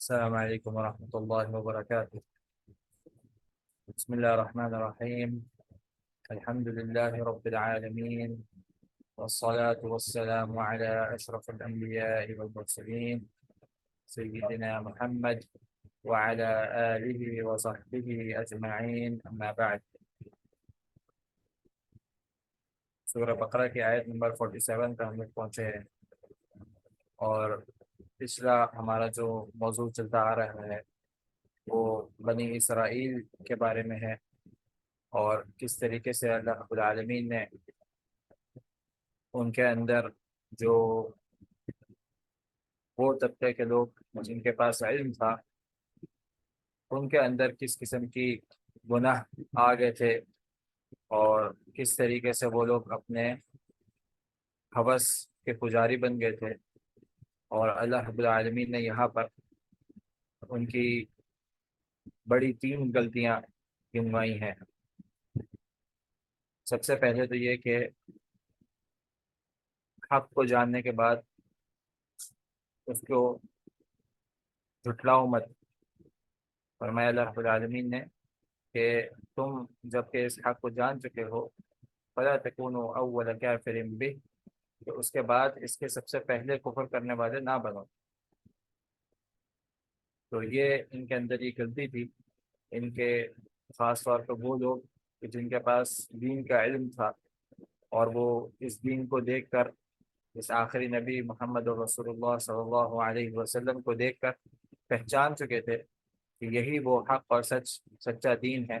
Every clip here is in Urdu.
السلام عليكم ورحمة الله وبركاته. بسم الله الرحمن الرحيم. الحمد لله رب العالمين، والصلاة والسلام على أشرف الأنبياء والمرسلين سيدنا محمد وعلى آله وصحبه أجمعين، أما بعد. سورہ بقرہ کی آیت نمبر 47 تک ہم لوگ پہنچے ہیں، اور پچھلا ہمارا جو موضوع چلتا آ رہا ہے وہ بنی اسرائیل کے بارے میں ہے، اور کس طریقے سے اللہ رب العالمین نے ان کے اندر جو وہ طبقے کے لوگ جن کے پاس علم تھا، ان کے اندر کس قسم کی گناہ آ گئے تھے، اور کس طریقے سے وہ لوگ اپنے ہوس کے پجاری بن گئے تھے، اور اللہ رب العالمین نے یہاں پر ان کی بڑی 3 غلطیاں گنوائی ہیں۔ سب سے پہلے تو یہ کہ حق کو جاننے کے بعد اس کو جھٹلاؤ مت۔ فرمایا اللہ رب العالمین نے کہ تم جب کہ اس حق کو جان چکے ہو، فلا تکونوا اول کافر بہ، تو اس کے بعد اس کے سب سے پہلے کفر کرنے والے نہ بنو۔ تو یہ ان کے اندر یہ غلطی تھی، ان کے خاص طور پر وہ لوگ کہ جن کے پاس دین کا علم تھا، اور وہ اس دین کو دیکھ کر، اس آخری نبی محمد رسول اللہ صلی اللہ علیہ وسلم کو دیکھ کر پہچان چکے تھے کہ یہی وہ حق اور سچا دین ہے،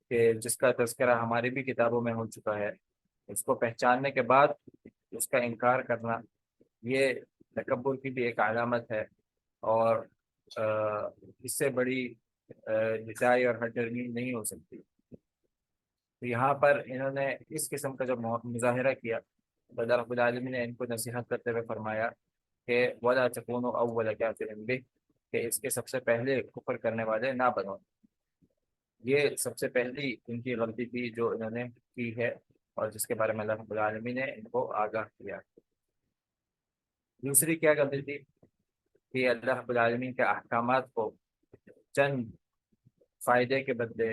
کہ جس کا تذکرہ ہماری بھی کتابوں میں ہو چکا ہے۔ اس کو پہچاننے کے بعد اس کا انکار کرنا، یہ تکبر کی بھی ایک علامت ہے، اور اس سے بڑی لچائی اور ہٹرمی نہیں ہو سکتی۔ تو یہاں پر انہوں نے اس قسم کا جب مظاہرہ کیا تو اللہ رب العالمین نے ان کو نصیحت کرتے ہوئے فرمایا کہ وَلَا تَكُونُوا أَوَّلَ كَافِرٍ بِهِ، کہ اس کے سب سے پہلے کفر کرنے والے نہ بنو۔ یہ سب سے پہلی ان کی غلطی تھی جو انہوں نے کی ہے، اور جس کے بارے میں اللہ رب العالمین نے ان کو آگاہ کیا۔ دوسری کیا غلطی تھی کہ اللہ رب العالمین کے احکامات کو چند فائدے کے بدلے،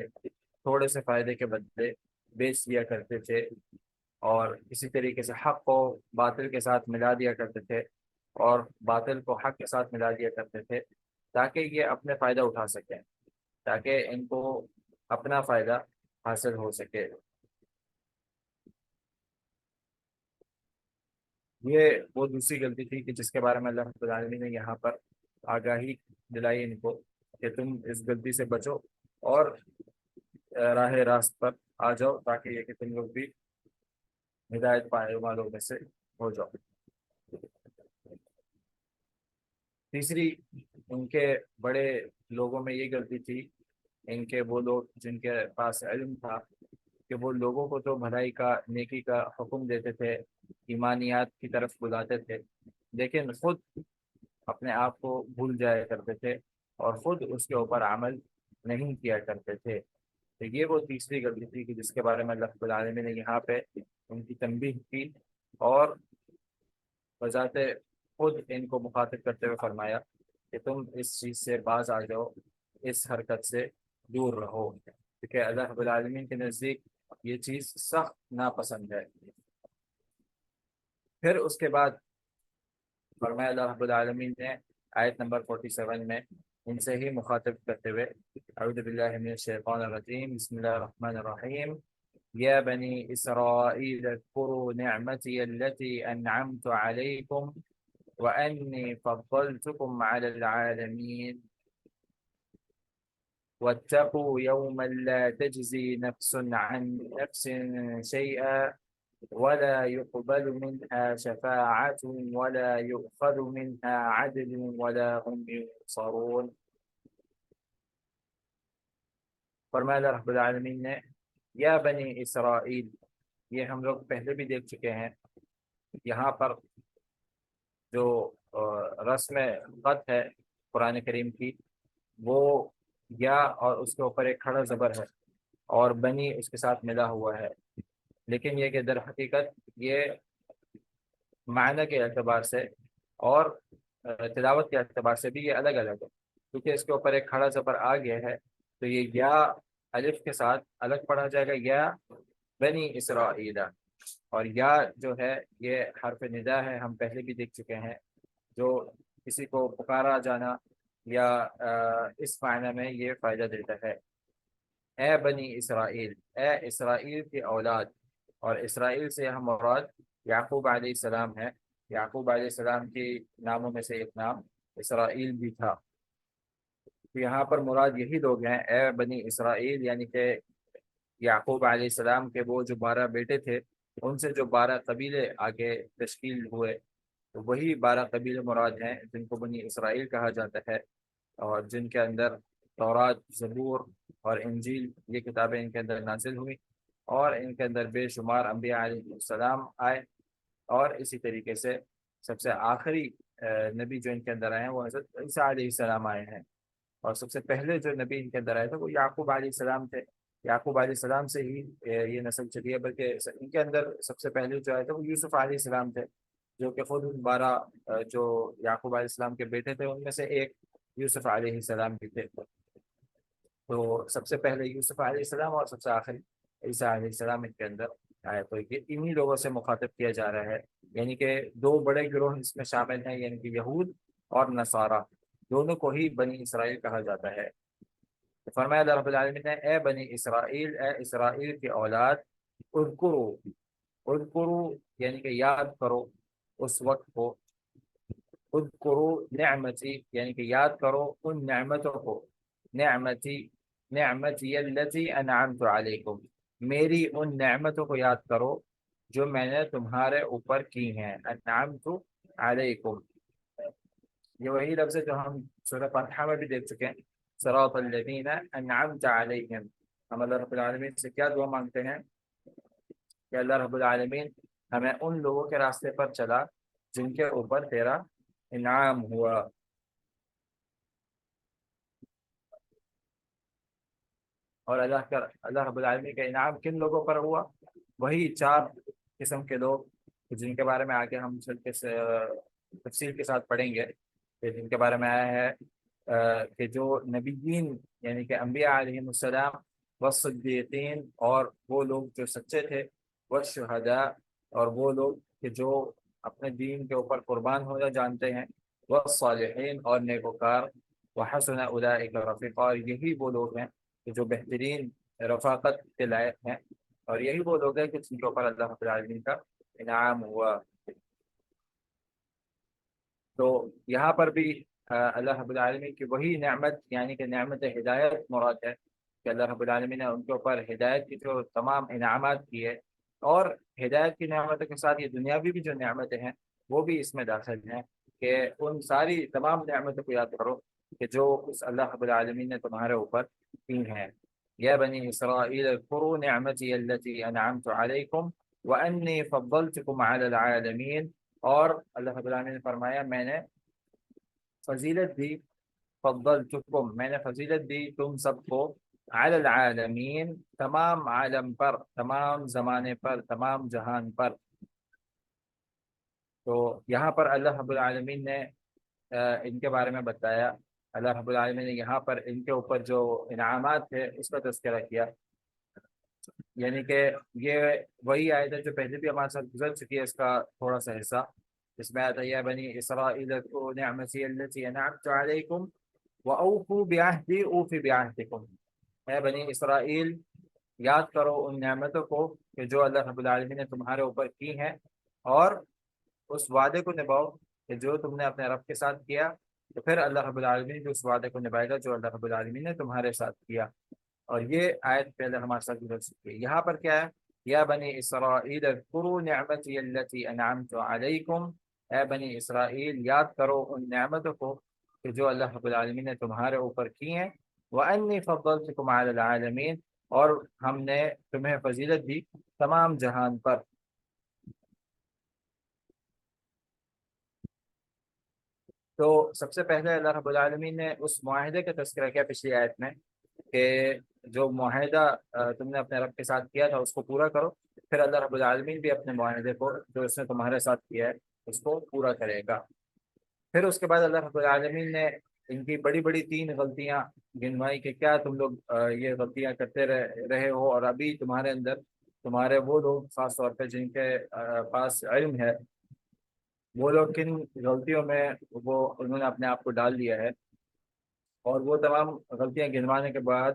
تھوڑے سے فائدے کے بدلے بیچ دیا کرتے تھے، اور اسی طریقے سے حق کو باطل کے ساتھ ملا دیا کرتے تھے، اور باطل کو حق کے ساتھ ملا دیا کرتے تھے، تاکہ یہ اپنے فائدہ اٹھا سکیں، تاکہ ان کو اپنا فائدہ حاصل ہو سکے۔ یہ وہ دوسری غلطی تھی کہ جس کے بارے میں اللہ رب العالمین نے یہاں پر آگاہی دلائی ان کو کہ تم اس غلطی سے بچو، اور راہ راست پر آ جاؤ، تاکہ یہ کہ تم لوگ بھی ہدایت پانے والوں میں سے ہو جاؤ۔ تیسری ان کے بڑے لوگوں میں یہ غلطی تھی، ان کے وہ لوگ جن کے پاس علم تھا، کہ وہ لوگوں کو تو بھلائی کا، نیکی کا حکم دیتے تھے، ایمانیات کی طرف بلاتے تھے، لیکن خود اپنے آپ کو بھول جایا کرتے تھے، اور خود اس کے اوپر عمل نہیں کیا کرتے تھے۔ تو یہ وہ تیسری غلطی تھی کہ جس کے بارے میں اللہ رب العالمین نے یہاں پہ ان کی تنبیہ کی، اور بذات خود ان کو مخاطب کرتے ہوئے فرمایا کہ تم اس چیز سے باز آ جاؤ، اس حرکت سے دور رہو، کیونکہ اللہ رب العالمین کے نزدیک یہ چیز سخت ناپسند ہے۔ پھر اس کے بعد فرمایا اللہ رب العالمین نے آیت نمبر 47 میں ان سے ہی مخاطب کرتے ہوئے، اعوذ باللہ من الشیطان الرجیم، بسم اللہ الرحمن الرحیم، یا بنی اسرائیل اذکروا نعمتی التي انعمت علیکم وانی فضلتکم علی العالمین واتقوا يوما لا تجزي نفس عن نفس شيئا ولا يقبل منها شفاعة ولا يؤخذ منها عدل ولا هم ينصرون۔ فرمایا اللہ رب العالمین نے یا بنی اسرائیل، یہ ہم لوگ پہلے بھی دیکھ چکے ہیں، یہاں پر جو رسم خط ہے قرآن کریم کی، وہ یا اور اس کے اوپر ایک کھڑا زبر ہے، اور بنی اس کے ساتھ ملا ہوا ہے، لیکن یہ کہ در حقیقت یہ معنی کے اعتبار سے اور تلاوت کے اعتبار سے بھی یہ الگ الگ ہے۔ کیونکہ اس کے اوپر ایک کھڑا زبر آ گیا ہے، تو یہ یا الف کے ساتھ الگ پڑھا جائے گا، یا بنی اسرائیل. اور یا جو ہے یہ حرف ندا ہے، ہم پہلے بھی دیکھ چکے ہیں، جو کسی کو پکارا جانا یا اس معنی میں یہ فائدہ دیتا ہے. اے بنی اسرائیل، اے اسرائیل کی اولاد. اور اسرائیل سے ہم مراد یعقوب علیہ السلام ہے. یعقوب علیہ السلام کے ناموں میں سے ایک نام اسرائیل بھی تھا. تو یہاں پر مراد یہی لوگ ہیں، اے بنی اسرائیل، یعنی کہ یعقوب علیہ السلام کے وہ جو 12 بیٹے تھے، ان سے جو 12 قبیلے آگے تشکیل ہوئے، تو وہی 12 قبیلے مراد ہیں جن کو بنی اسرائیل کہا جاتا ہے، اور جن کے اندر تورات، زبور اور انجیل یہ کتابیں ان کے اندر نازل ہوئی، اور ان کے اندر بے شمار انبیاء علیہ السلام آئے. اور اسی طریقے سے سب سے آخری نبی جو ان کے اندر آئے ہیں وہ حضرت عیسیٰ علیہ السلام آئے ہیں. اور سب سے پہلے جو نبی ان کے اندر آئے تھے وہ یعقوب علیہ السلام تھے. یعقوب علیہ السلام سے ہی یہ نسل چلی ہے، بلکہ ان کے اندر سب سے پہلے جو آئے تھے وہ یوسف علیہ السلام تھے، جو کہ خود 12 جو یعقوب علیہ السلام کے بیٹے تھے ان میں سے ایک یوسف علیہ السلام بھی تھے. تو سب سے پہلے یوسف علیہ السلام اور سب سے آخر عیسیٰ علیہ السلام ان کے اندر آئے. تو یہ انہی لوگوں سے مخاطب کیا جا رہا ہے، یعنی کہ دو بڑے گروہ اس میں شامل ہیں، یعنی کہ یہود اور نصارہ، دونوں کو ہی بنی اسرائیل کہا جاتا ہے. تو فرمایا اللہ رب العالمین نے، اے بنی اسرائیل، اے اسرائیل کی اولاد، اذکرو، اذکرو یعنی کہ یاد کرو اس وقت کو، اذکرو نعمتی یعنی کہ یاد کرو ان نعمتوں کو، نعمتی، نعمتی التي انعمت علیکم، میری ان نعمتوں کو یاد کرو جو میں نے تمہارے اوپر کی ہیں. انعمت علیکم یہ وہی لفظ ہے جو ہم سورہ فاتحہ میں بھی دیکھ چکے ہیں، صراط الذین انعمت علیہم. ہم اللہ رب العالمین سے کیا دعا مانگتے ہیں کہ اللہ رب العالمین ہمیں ان لوگوں کے راستے پر چلا جن کے اوپر تیرا انعام ہوا. اور اللہ رب العالمین کا انعام کن لوگوں پر ہوا؟ وہی 4 قسم کے لوگ جن کے بارے میں آگے ہم تفصیل کے ساتھ پڑھیں گے، کہ جن کے بارے میں آیا ہے کہ جو نبیین یعنی کہ انبیاء علیہ السلام، والصدیقین اور وہ لوگ جو سچے تھے، والشہداء اور وہ لوگ کہ جو اپنے دین کے اوپر قربان ہونا جانتے ہیں، والصالحین اور نیکوکار، وحسن اولئک رفیقا اور یہی وہ لوگ ہیں کہ جو بہترین رفاقت کے لائق ہیں، اور یہی وہ لوگ ہیں کہ جن کے اوپر اللہ رب العالمین کا انعام ہوا. تو یہاں پر بھی اللہ رب العالمین کی وہی نعمت یعنی کہ نعمت ہدایت مراد ہے، کہ اللہ رب العالمین نے ان کے اوپر ہدایت کی جو تمام انعامات کی ہے، اور ہدایت کی نعمتوں کے ساتھ یہ دنیاوی بھی جو نعمتیں ہیں وہ بھی اس میں داخل ہیں، کہ ان ساری تمام نعمتوں کو یاد کرو کہ جو اس اللہ رب العالمین نے تمہارے اوپر کی ہیں. یا بنی اسرائیل اذکروا نعمتی التي انعمت علیکم وانی فضلتکم علی العالمین. اور اللہ رب العالمین نے فرمایا میں نے فضیلت دی، فضلتکم میں نے فضیلت دی تم سب کو، علی العالمین تمام عالم پر، تمام زمانے پر، تمام جہان پر. تو یہاں پر اللہ رب العالمین نے ان کے بارے میں بتایا. اللہ رب العالمین نے یہاں پر ان کے اوپر جو انعامات تھے اس کا تذکرہ کیا، یعنی کہ یہ وہی آیت ہے جو پہلے بھی ہمارے ساتھ گزر چکی ہے، اس کا تھوڑا سا حصہ اس میں آتا ہے، یا بنی اسرائیل اذکروا نعمتی التي انعمت علیکم واوفوا بعہدی اوف بعہدکم. اے بنی اسرائیل یاد کرو ان نعمتوں کو کہ جو اللہ رب العالمین نے تمہارے اوپر کی ہیں، اور اس وعدے کو نبھاؤ کہ جو تم نے اپنے رب کے ساتھ کیا، تو پھر اللہ رب العالمین بھی اس وعدے کو نبھائے گا جو اللہ رب العالمین نے تمہارے ساتھ کیا. اور یہ آیت پہلے ہمارے ساتھ گزر چکی ہے. یہاں پر کیا ہے؟ یا بنی اسرائیل اذکروا نعمتی التي انعمت علیکم، اے بنی اسرائیل یاد کرو ان نعمتوں کو کہ جو اللہ رب العالمین نے تمہارے اوپر کی ہیں، وانی فضلتکم علی العالمین اور ہم نے تمہیں فضیلت دی تمام جہان پر. تو سب سے پہلے اللہ رب العالمین نے اس معاہدے کا تذکرہ کیا پچھلی آیت میں، کہ جو معاہدہ تم نے اپنے رب کے ساتھ کیا تھا اس کو پورا کرو. پھر اللہ رب العالمین بھی اپنے معاہدے کو جو اس نے تمہارے ساتھ کیا ہے اس کو پورا کرے گا. پھر اس کے بعد اللہ رب العالمین نے ان کی بڑی بڑی تین غلطیاں گنوائی کہ کیا تم لوگ یہ غلطیاں کرتے رہے ہو، اور ابھی تمہارے اندر تمہارے وہ لوگ خاص طور پہ جن کے پاس علم ہے، وہ لوگ کن غلطیوں میں وہ انہوں نے اپنے آپ کو ڈال دیا ہے۔ اور وہ تمام غلطیاں گنوانے کے بعد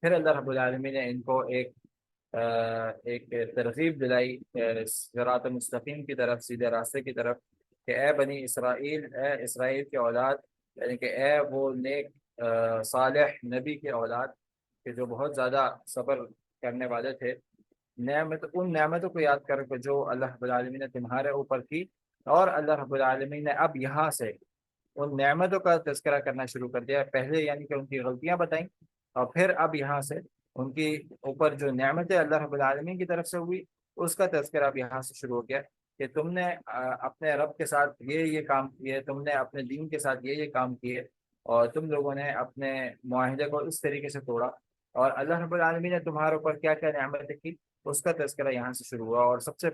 پھر اللہ رب العالمین نے ان کو ایک ترغیب دلائی صراط مستقیم کی طرف، سیدھے راستے کی طرف، کہ اے بنی اسرائیل، اے اسرائیل کی اولاد، یعنی کہ اے وہ نیک صالح نبی کی اولاد کہ جو بہت زیادہ صبر کرنے والے تھے، ان نعمتوں کو یاد کر کے جو اللہ رب العالمین نے تمہارے اوپر کی، اور اللہ رب العالمین نے اب یہاں سے ان نعمتوں کا تذکرہ کرنا شروع کر دیا۔ پہلے یعنی کہ ان کی غلطیاں بتائیں، اور پھر اب یہاں سے ان کی اوپر جو نعمتیں اللہ رب العالمین کی طرف سے ہوئی اس کا تذکرہ اب یہاں سے شروع ہو گیا، کہ تم نے اپنے رب کے ساتھ یہ کام کیے، تم نے اپنے دین کے ساتھ یہ کام کیے، اور تم لوگوں نے اپنے معاہدے کو اس طریقے سے توڑا، اور اللہ رب العالمین نے تمہارے اوپر کیا کیا نعمتیں کی اس کا تذکرہ یہاں سے شروع ہوا۔ اور سب سے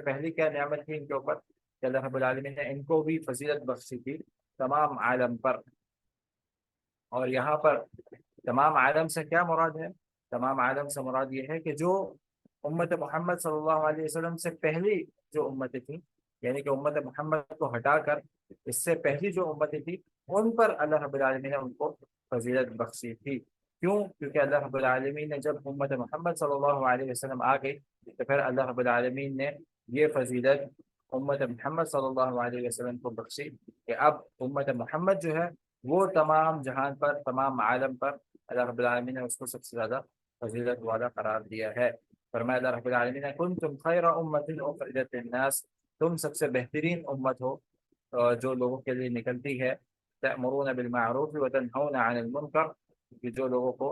پہلی کیا نعمت تھی ان کے اوپر کہ اللہ رب العالمین نے ان کو بھی فضیلت بخشی تھی تمام عالم پر۔ اور یہاں پر تمام عالم سے کیا مراد ہے؟ تمام عالم سے مراد یہ ہے کہ جو امت محمد صلی اللہ علیہ وسلم سے پہلی جو امتیں تھیں، یعنی کہ امت محمد کو ہٹا کر اس سے پہلی جو امتیں تھیں، ان پر اللہ رب العالمین نے ان کو فضیلت بخشی تھی۔ کیوں؟ کیونکہ اللہ رب العالمین نے جب امت محمد صلی اللہ علیہ وسلم آ گئی تو پھر اللہ رب العالمین نے یہ فضیلت امت محمد صلی اللہ علیہ وسلم کو بخشی کہ اب امت محمد جو ہے وہ تمام جہان پر، تمام عالم پر اللہ رب العالمین نے اس کو سب سے زیادہ فضیلت والا قرار دیا ہے۔ فرمایا اللہ رب العالمین نے کنتم خیر امت اخرجت للناس، تم سب سے بہترین امت ہو جو لوگوں کے لیے نکلتی ہے، تأمرون بالمعروف وتنہون عن المنکر، کہ جو لوگوں کو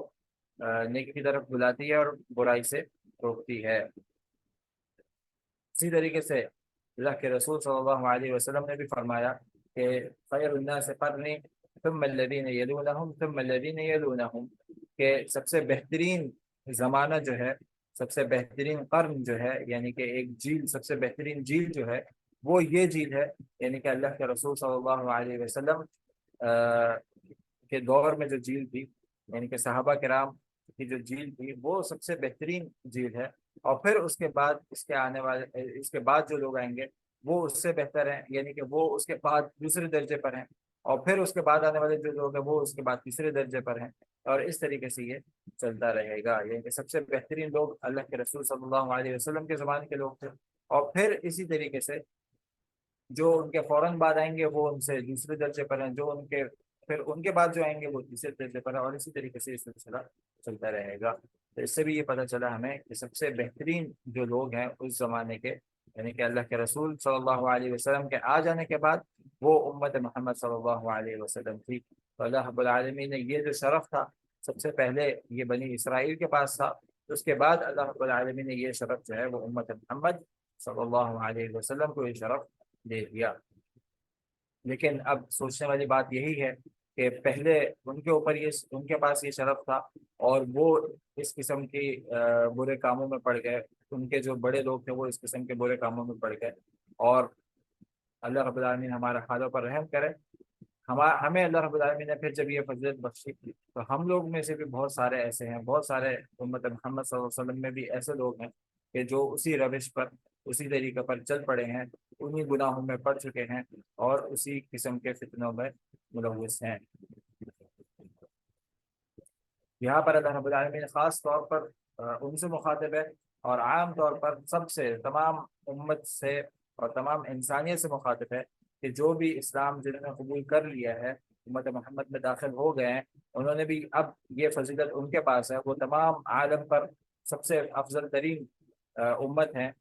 نیکی کی طرف بلاتی ہے اور برائی سے روکتی ہے۔ اسی طریقے سے اللہ کے رسول صلی اللہ علیہ وسلم نے بھی فرمایا کہ خیر الناس قرنی ثم الذین یلونہم ثم الذین یلونہم، کہ سب سے بہترین زمانہ جو ہے، سب سے بہترین قرن جو ہے، یعنی کہ ایک جیل، سب سے بہترین جیل جو ہے وہ یہ جیل ہے، یعنی کہ اللہ کے رسول صلی اللہ علیہ وسلم کے دور میں جو جیل تھی، یعنی کہ صحابہ کرام کی جو جیل تھی وہ سب سے بہترین جیل ہے۔ اور پھر اس کے بعد اس کے بعد جو لوگ آئیں گے وہ اس سے بہتر ہیں، یعنی کہ وہ اس کے بعد دوسرے درجے پر ہیں، اور پھر اس کے بعد آنے والے جو لوگ ہیں وہ اس کے بعد تیسرے درجے پر ہیں، اور اس طریقے سے یہ چلتا رہے گا۔ یعنی کہ سب سے بہترین لوگ اللہ کے رسول صلی اللہ علیہ وسلم کے زمانے کے لوگ تھے، اور پھر اسی طریقے سے جو ان کے فوراً بعد آئیں گے وہ ان سے دوسرے درجے پر ہیں، جو ان کے پھر ان کے بعد جو آئیں گے وہ تیسرے درجے پر ہیں، اور اسی طریقے سے یہ سلسلہ چلتا رہے گا۔ تو اس سے بھی یہ پتہ چلا ہمیں کہ سب سے بہترین جو لوگ ہیں اس زمانے کے، یعنی کہ اللہ کے رسول صلی اللہ علیہ وسلم کے آ جانے کے بعد وہ امت محمد صلی اللہ علیہ وسلم تھی۔ تو اللہ رب العالمین نے یہ جو شرف تھا سب سے پہلے یہ بنی اسرائیل کے پاس تھا، اس کے بعد اللہ رب العالمین نے یہ شرف جو ہے وہ امت محمد صلی اللہ علیہ وسلم کو یہ شرف دے دیا۔ لیکن اب سوچنے والی بات یہی ہے کہ پہلے ان کے اوپر ان کے پاس یہ شرف تھا، اور وہ اس قسم کی برے کاموں میں پڑ گئے، ان کے جو بڑے لوگ تھے وہ اس قسم کے برے کاموں میں پڑ گئے، اور اللہ رب العالمین ہمارے حالوں پر رحم کرے۔ ہمیں اللہ رب العالمین نے پھر جب یہ فضیلت بخشی تو ہم لوگ میں سے بھی بہت سارے ایسے ہیں، بہت سارے امت محمد صلی اللہ علیہ وسلم میں بھی ایسے لوگ ہیں کہ جو اسی روش پر، اسی طریقے پر چل پڑے ہیں، انہی گناہوں میں پڑ چکے ہیں، اور اسی قسم کے فتنوں میں ملوث ہیں۔ یہاں پر اللہ رب العالمین خاص طور پر ان سے مخاطب ہے، اور عام طور پر سب سے، تمام امت سے اور تمام انسانیت سے مخاطب ہے کہ جو بھی اسلام جنہوں نے قبول کر لیا ہے، امت محمد میں داخل ہو گئے ہیں، انہوں نے بھی اب یہ فضیلت ان کے پاس ہے، وہ تمام عالم پر سب سے افضل ترین امت ہیں۔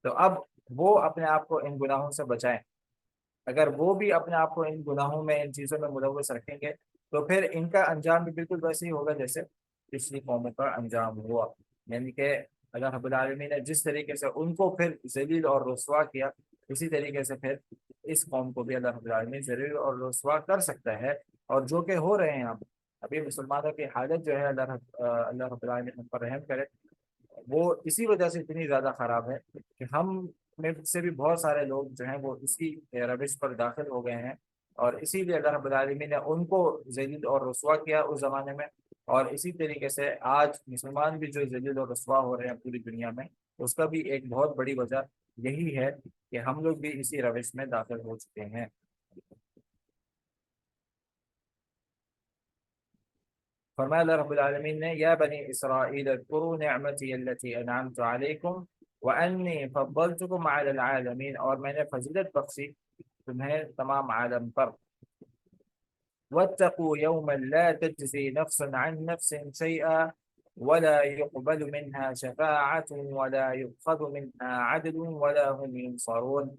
تو اب وہ اپنے آپ کو ان گناہوں سے بچائیں۔ اگر وہ بھی اپنے آپ کو ان گناہوں میں، ان چیزوں میں ملوث رکھیں گے تو پھر ان کا انجام بھی بالکل ویسے ہی ہوگا جیسے پچھلی قوموں کا انجام ہوا۔ یعنی کہ اللہ رب العالمین نے جس طریقے سے ان کو پھر ذلیل اور رسوا کیا، اسی طریقے سے پھر اس قوم کو بھی اللہ رب العالمین ذلیل اور رسوا کر سکتا ہے، اور جو کہ ہو رہے ہیں ابھی مسلمانوں کی حالت جو ہے، اللہ رب العالمین ان پر رحم کرے، وہ اسی وجہ سے اتنی زیادہ خراب ہے کہ ہم میں سے بھی بہت سارے لوگ جو ہیں وہ اسی روش پر داخل ہو گئے ہیں، اور اسی لیے اللہ رب العالمین نے ان کو ذلیل اور رسوا کیا اس زمانے میں، اور اسی طریقے سے آج مسلمان بھی جو ذلیل اور رسوا ہو رہے ہیں پوری دنیا میں، اس کا بھی ایک بہت بڑی وجہ یہی ہے کہ ہم لوگ بھی اسی روش میں داخل ہو چکے ہیں۔ فرمایا اللہ رب العالمین نے، یا بنی اسرائیل اذکروا نعمتی التي انعمت علیکم وانی فضلتکم علی العالمین، اور میں نے فضیلت بخشی تمہیں تمام عالم پر۔ واتقوا يوما لا تجزي نفس عن نفس شيئا ولا يقبل منها شفاعة ولا يؤخذ منها عدل ولا هم ينصرون۔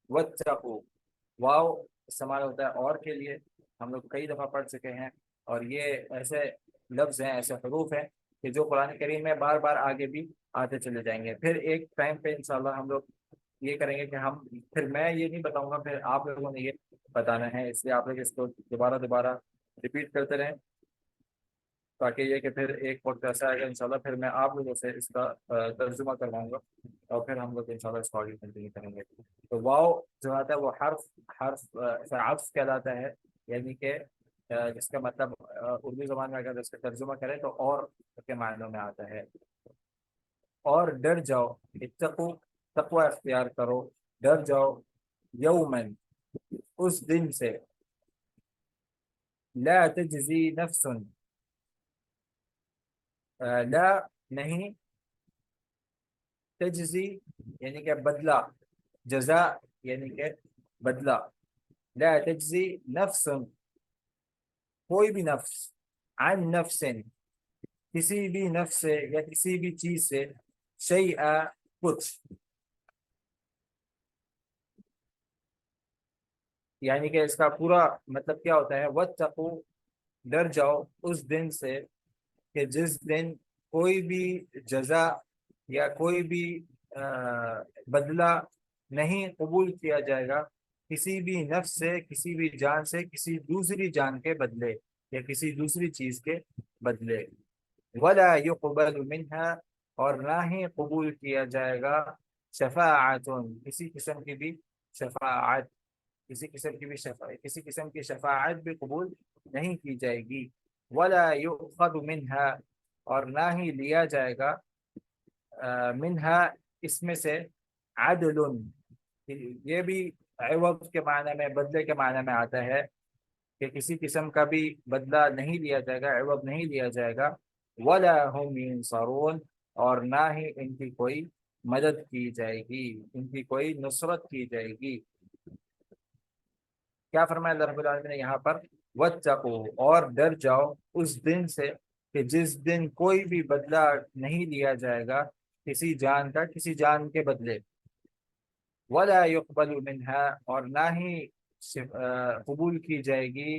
واتقوا، واو استعمال ہوتا ہے اور کے لیے، ہم لوگ کئی دفعہ پڑھ چکے ہیں، اور یہ ایسے لفظ ہیں، ایسے حروف ہیں کہ جو قرآن کریم میں بار بار آگے بھی آتے چلے جائیں گے۔ پھر ایک ٹائم پہ انشاءاللہ ہم لوگ یہ کریں گے کہ پھر میں یہ نہیں بتاؤں گا، پھر آپ لوگوں نے یہ بتانا ہے، اس لیے آپ لوگ اس کو دوبارہ دوبارہ ریپیٹ کرتے رہیں، تاکہ یہ کہ پھر ایک وقت ایسا آئے گا انشاءاللہ پھر میں آپ لوگوں سے اس کا ترجمہ کرواؤں گا، اور پھر ہم لوگ انشاءاللہ اس کو آگے کنٹینیو کریں گے۔ تو واو جو آتا ہے وہ حرف عطف کہلاتا ہے، یعنی کہ جس کا مطلب اردو زبان میں اگر اس کا ترجمہ کریں تو اور کے معنوں میں آتا ہے۔ اور ڈر جاؤ، اتقو، تقوی اختیار کرو، ڈر جاؤ، یومن، اس دن سے، لا تجزی نفس، لا نہیں، تجزی یعنی کہ بدلہ، جزا یعنی کہ بدلہ، لا تجزی نفس کوئی بھی نفس، عن نفس کسی بھی نفس سے یا کسی بھی چیز سے، شیئا کچھ، یعنی کہ اس کا پورا مطلب کیا ہوتا ہے، واتقوا، ڈر جاؤ اس دن سے کہ جس دن کوئی بھی جزا یا کوئی بھی بدلہ نہیں قبول کیا جائے گا کسی بھی نفس سے، کسی بھی جان سے، کسی دوسری جان کے بدلے یا کسی دوسری چیز کے بدلے۔ ولا يقبل منها، اور نہ ہی قبول کیا جائے گا، شفاعت، کسی قسم کی بھی شفاعت، کسی قسم کی شفاعت بھی قبول نہیں کی جائے گی۔ ولا يؤخذ منها، اور نہ ہی لیا جائے گا منها اس میں سے، عدل، یہ بھی عوض کے معنی میں، بدلے کے معنی میں آتا ہے کہ کسی قسم کا بھی بدلہ نہیں لیا جائے گا، عوض نہیں لیا جائے گا۔ ولا هم ينصرون، اور نہ ہی ان کی کوئی مدد کی جائے گی، ان کی کوئی نصرت کی جائے گی۔ کیا فرمایا اللہ رب العالمین نے یہاں پر، واتقوا، اور ڈر جاؤ اس دن سے کہ جس دن کوئی بھی بدلہ نہیں لیا جائے گا کسی جان کا کسی جان کے بدلے، ولا يقبل منها، اور نہ ہی قبول کی جائے گی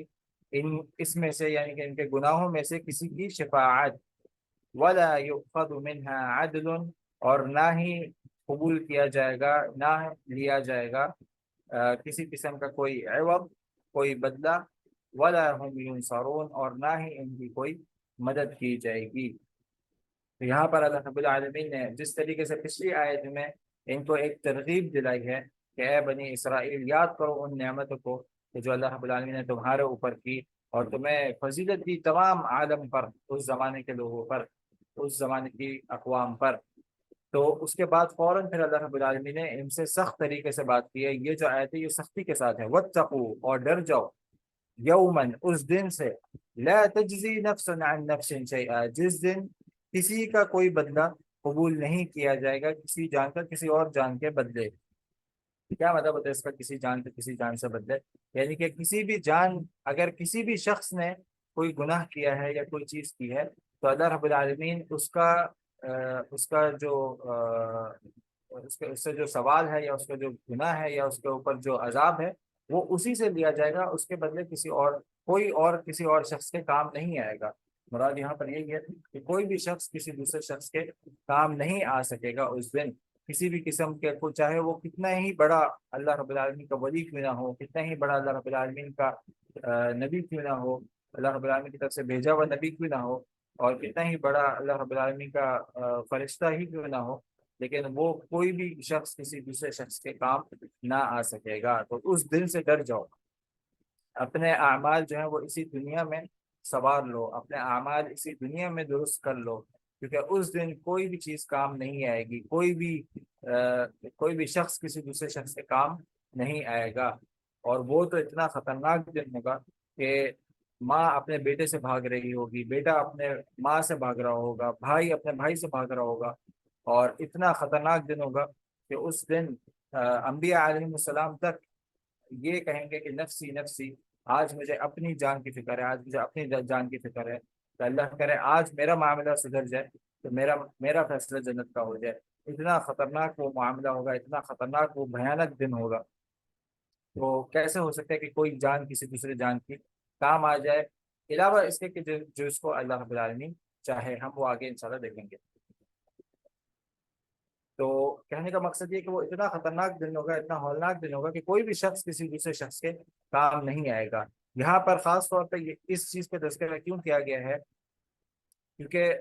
اس میں سے، یعنی کہ ان کے گناہوں میں سے کسی کی شفاعت۔ ولا يؤخذ منها عدل، اور نہ ہی قبول کیا جائے گا، نہ لیا جائے گا کسی قسم کا کوئی عوض، کوئی بدلہ۔ ولا هم ينصرون، اور نہ ہی ان کی کوئی مدد کی جائے گی۔ تو یہاں پر اللہ رب العالمین نے جس طریقے سے پچھلی آیت میں ان کو ایک ترغیب دلائی ہے کہ اے بنی اسرائیل یاد کرو ان نعمتوں کو کہ جو اللہ رب العالمین نے تمہارے اوپر کی، اور تمہیں فضیلت دی تمام عالم پر، اس زمانے کے لوگوں پر، اس زمانے کی اقوام پر، تو اس کے بعد فوراً پھر اللہ رب العالمین نے ان سے سخت طریقے سے بات کی ہے۔ یہ جو آیت ہے یہ سختی کے ساتھ ہے، واتقوا، اور ڈر جاؤ، یومن، اس دن سے، لا تجزی نفس عن نفس شیئا، جس دن کسی کا کوئی بدلہ قبول نہیں کیا جائے گا کسی جان کا کسی اور جان کے بدلے۔ کیا مطلب ہوتا ہے اس کا، کسی جان کے کسی جان سے بدلے، یعنی کہ کسی بھی جان، اگر کسی بھی شخص نے کوئی گناہ کیا ہے یا کوئی چیز کی ہے تو اللہ رب العالمین اس کا جو اس سے جو سوال ہے یا اس کا جو گناہ ہے یا اس کے اوپر جو عذاب ہے وہ اسی سے لیا جائے گا، اس کے بدلے کسی اور، کوئی اور کسی اور شخص کے کام نہیں آئے گا۔ مراد یہاں پر یہی ہے کہ کوئی بھی شخص کسی دوسرے شخص کے کام نہیں آ سکے گا اس دن، کسی بھی قسم کے کو، چاہے وہ کتنا ہی بڑا اللہ رب العالمین کا ولی کیوں نہ ہو، کتنا ہی بڑا اللہ رب العالمین کا نبی کیوں نہ ہو، اللہ رب العالمین کی طرف سے بھیجا ہوا نبی کیوں نہ ہو، اور کتنا ہی بڑا اللہ رب العالمین کا فرشتہ ہی کیوں نہ ہو، لیکن وہ کوئی بھی شخص کسی دوسرے شخص کے کام نہ آ سکے گا۔ تو اس دن سے ڈر جاؤ، اپنے اعمال جو ہیں وہ اسی دنیا میں سنوار لو، اپنے اعمال اسی دنیا میں درست کر لو، کیونکہ اس دن کوئی بھی چیز کام نہیں آئے گی، کوئی بھی شخص کسی دوسرے شخص کے کام نہیں آئے گا۔ اور وہ تو اتنا خطرناک دن ہوگا کہ ماں اپنے بیٹے سے بھاگ رہی ہوگی، بیٹا اپنے ماں سے بھاگ رہا ہوگا، بھائی اپنے بھائی سے بھاگ رہا ہوگا، اور اتنا خطرناک دن ہوگا کہ اس دن انبیاء علیہ السلام تک یہ کہیں گے کہ نفسی نفسی، آج مجھے اپنی جان کی فکر ہے، آج مجھے اپنی جان کی فکر ہے، تو اللہ کرے آج میرا معاملہ سدھر جائے، تو میرا فیصلہ جنت کا ہو جائے۔ اتنا خطرناک وہ معاملہ ہوگا، اتنا خطرناک وہ بھیانک دن ہوگا۔ تو کیسے ہو سکتا ہے کہ کوئی جان کسی دوسرے جان کی کام آ جائے، علاوہ اس کے کہ جو اس کو اللہ رب العالمین چاہے، ہم وہ آگے انشاءاللہ دیکھیں گے۔ تو کہنے کا مقصد یہ کہ وہ اتنا خطرناک دن ہوگا، اتنا ہولناک دن ہوگا کہ کوئی بھی شخص کسی دوسرے شخص کے کام نہیں آئے گا۔ یہاں پر خاص طور پہ اس چیز پہ تذکرہ کیوں کیا گیا ہے؟ کیونکہ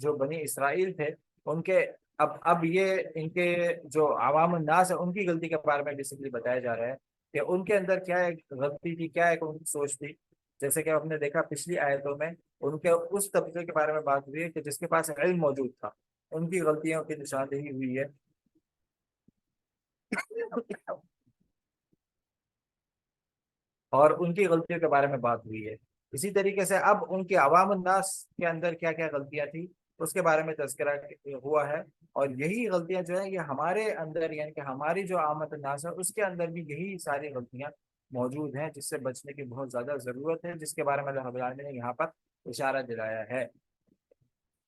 جو بنی اسرائیل تھے، ان کے اب یہ ان کے جو عوام الناس ہے ان کی غلطی کے بارے میں بیسیکلی بتایا جا رہا ہے کہ ان کے اندر کیا ایک غلطی تھی، کیا ایک ان کی سوچ تھی۔ جیسے کہ ہم نے دیکھا پچھلی آیتوں میں ان کے اس طبقے کے بارے میں بات ہوئی ہے کہ جس کے پاس علم موجود تھا، ان کی غلطیوں کی نشاندہی ہوئی ہے۔ اور ان کی غلطیوں کے بارے میں بات ہوئی ہے۔ اسی طریقے سے اب ان کی عوام الناس کے اندر کیا کیا غلطیاں تھی اس کے بارے میں تذکرہ ہوا ہے، اور یہی غلطیاں جو ہیں یہ ہمارے اندر، یعنی کہ ہماری جو عامت الناس ہے اس کے اندر بھی یہی ساری غلطیاں موجود ہیں، جس سے بچنے کی بہت زیادہ ضرورت ہے، جس کے بارے میں اللہ رب العالمین نے یہاں پر اشارہ دلایا ہے۔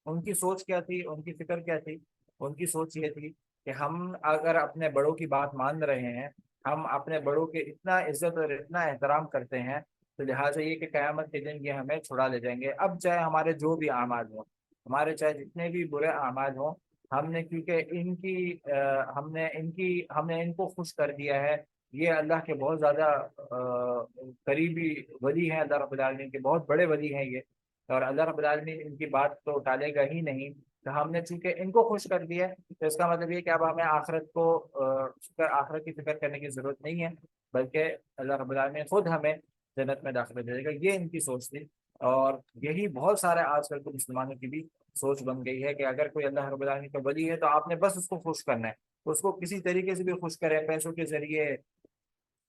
ان کی سوچ کیا تھی، ان کی فکر کیا تھی؟ ان کی سوچ یہ تھی کہ ہم اگر اپنے بڑوں کی بات مان رہے ہیں، ہم اپنے بڑوں کے اتنا عزت اور اتنا احترام کرتے ہیں، تو لہٰذا یہ کہ قیامت کے دن یہ ہمیں چھڑا لے جائیں گے، اب چاہے ہمارے جو بھی اعمال ہوں، ہمارے چاہے جتنے بھی برے اعمال ہوں، ہم نے کیونکہ ہم نے ان کو خوش کر دیا ہے۔ یہ اللہ کے بہت زیادہ قریبی ولی ہیں، اللہ رب العالمین کے بہت بڑے ولی ہیں یہ، اور اللہ رب العالمین ان کی بات تو ٹالے گا ہی نہیں۔ تو ہم نے چونکہ ان کو خوش کر دیا ہے، تو اس کا مطلب یہ کہ اب ہمیں آخرت کی فکر کرنے کی ضرورت نہیں ہے، بلکہ اللہ رب العالمین خود ہمیں جنت میں داخلہ دے گا۔ یہ ان کی سوچ تھی، اور یہی بہت سارے آج کل کے مسلمانوں کی بھی سوچ بن گئی ہے کہ اگر کوئی اللہ رب العالمین کا ولی ہے تو آپ نے بس اس کو خوش کرنا ہے، اس کو کسی طریقے سے بھی خوش کرے، پیسوں کے ذریعے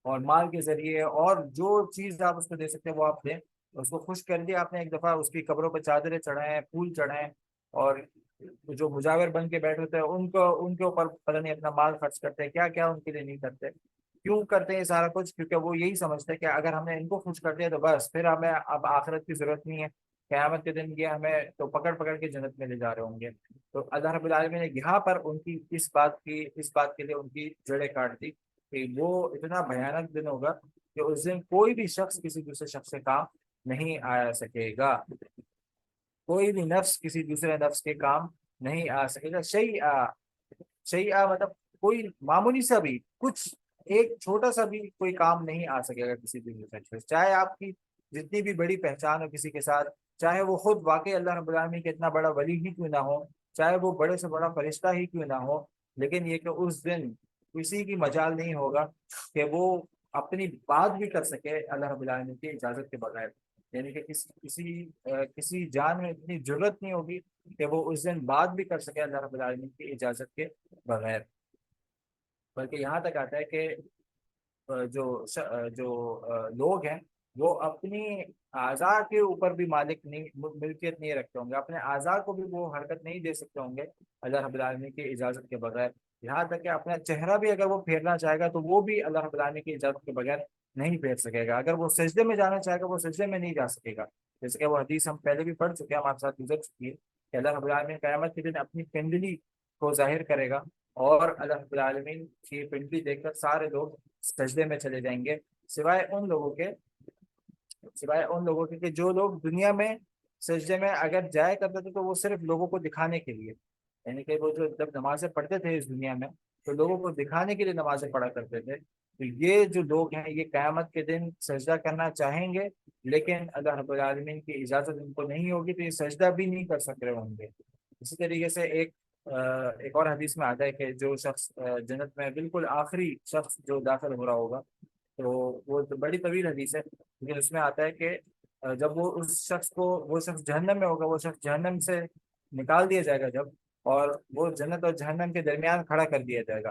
اور مال کے ذریعے، اور جو چیز آپ اس کو دے سکتے ہیں وہ آپ دیں۔ اس کو خوش کر دیا آپ نے، ایک دفعہ اس کی قبروں پہ چادریں چڑھائیں، پھول چڑھائیں، اور جو مجاور بن کے بیٹھے ہوتے ہیں ان کے اوپر پتہ نہیں اپنا مال خرچ کرتے ہیں، کیا کیا ان کے لیے نہیں کرتے۔ کیوں کرتے ہیں یہ سارا کچھ؟ کیونکہ وہ یہی سمجھتے ہیں کہ اگر ہم نے ان کو خوش کر دیا تو بس پھر ہمیں اب آخرت کی ضرورت نہیں ہے، قیامت کے دن یہ ہمیں تو پکڑ پکڑ کے جنت میں لے جا رہے ہوں گے۔ تو اللہ رب العالمین نے یہاں پر ان کی اس بات کے لیے ان کی جڑیں کاٹ دی کہ وہ اتنا بھیانک دن ہوگا کہ اس دن کوئی بھی شخص کسی دوسرے شخص سے کام نہیں آ سکے گا، کوئی بھی نفس کسی دوسرے نفس کے کام نہیں آ سکے گا۔ شیء مطلب کوئی معمولی سا بھی کچھ، ایک چھوٹا سا بھی کوئی کام نہیں آ سکے گا کسی دوسرے شخص سے، چاہے آپ کی جتنی بھی بڑی پہچان ہو کسی کے ساتھ، چاہے وہ خود واقعی اللہ رب العالمین کے اتنا بڑا ولی ہی کیوں نہ ہو، چاہے وہ بڑے سے بڑا فرشتہ ہی کیوں نہ ہو، لیکن یہ کہ اس دن کسی کی مجال نہیں ہوگا کہ وہ اپنی بات بھی کر سکے اللہ رب العالمین کی اجازت کے بغیر، یعنی کہ کسی جان میں اتنی ضرورت نہیں ہوگی کہ وہ اس دن بات بھی کر سکے اللہ رب العالمین کی اجازت کے بغیر۔ بلکہ یہاں تک آتا ہے کہ جو لوگ ہیں وہ اپنی اعضاء کے اوپر بھی ملکیت نہیں رکھتے ہوں گے، اپنے اعضاء کو بھی وہ حرکت نہیں دے سکتے ہوں گے اللہ رب العالمین کی اجازت کے بغیر۔ یہاں تک کہ اپنا چہرہ بھی اگر وہ پھیرنا چاہے گا تو وہ بھی اللہ رب العالمین کی اجازت کے بغیر نہیں پھیر سکے گا، اگر وہ سجدے میں جانا چاہے گا وہ سجدے میں نہیں جا سکے گا، جیسے کہ وہ حدیث ہم پہلے بھی پڑھ چکے ہیں، ہمارے ساتھ گزر چکی ہے کہ اللہ رب العالمین قیامت کے دن اپنی پنڈلی کو ظاہر کرے گا، اور اللہ رب العالمین کی پنڈلی دیکھ کر سارے لوگ سجدے میں چلے جائیں گے، سوائے ان لوگوں کے کہ جو لوگ دنیا میں سجدے میں اگر جایا کرتے تھے تو وہ صرف لوگوں کو دکھانے کے لیے، یعنی کہ وہ جو جب نمازیں پڑھتے تھے اس دنیا میں تو لوگوں کو دکھانے کے لیے نمازیں پڑھا کرتے تھے۔ تو یہ جو لوگ ہیں یہ قیامت کے دن سجدہ کرنا چاہیں گے، لیکن اللہ رب العالمین کی اجازت ان کو نہیں ہوگی تو یہ سجدہ بھی نہیں کر سک رہے ہوں گے۔ اسی طریقے سے ایک اور حدیث میں آتا ہے کہ جو شخص جنت میں بالکل آخری شخص جو داخل ہو رہا ہوگا تو وہ تو بڑی طویل حدیث ہے، لیکن اس میں آتا ہے کہ جب وہ اس شخص کو، وہ شخص جہنم میں ہوگا، وہ شخص جہنم سے نکال دیا جائے گا جب، اور وہ جنت اور جہنم کے درمیان کھڑا کر دیا جائے گا،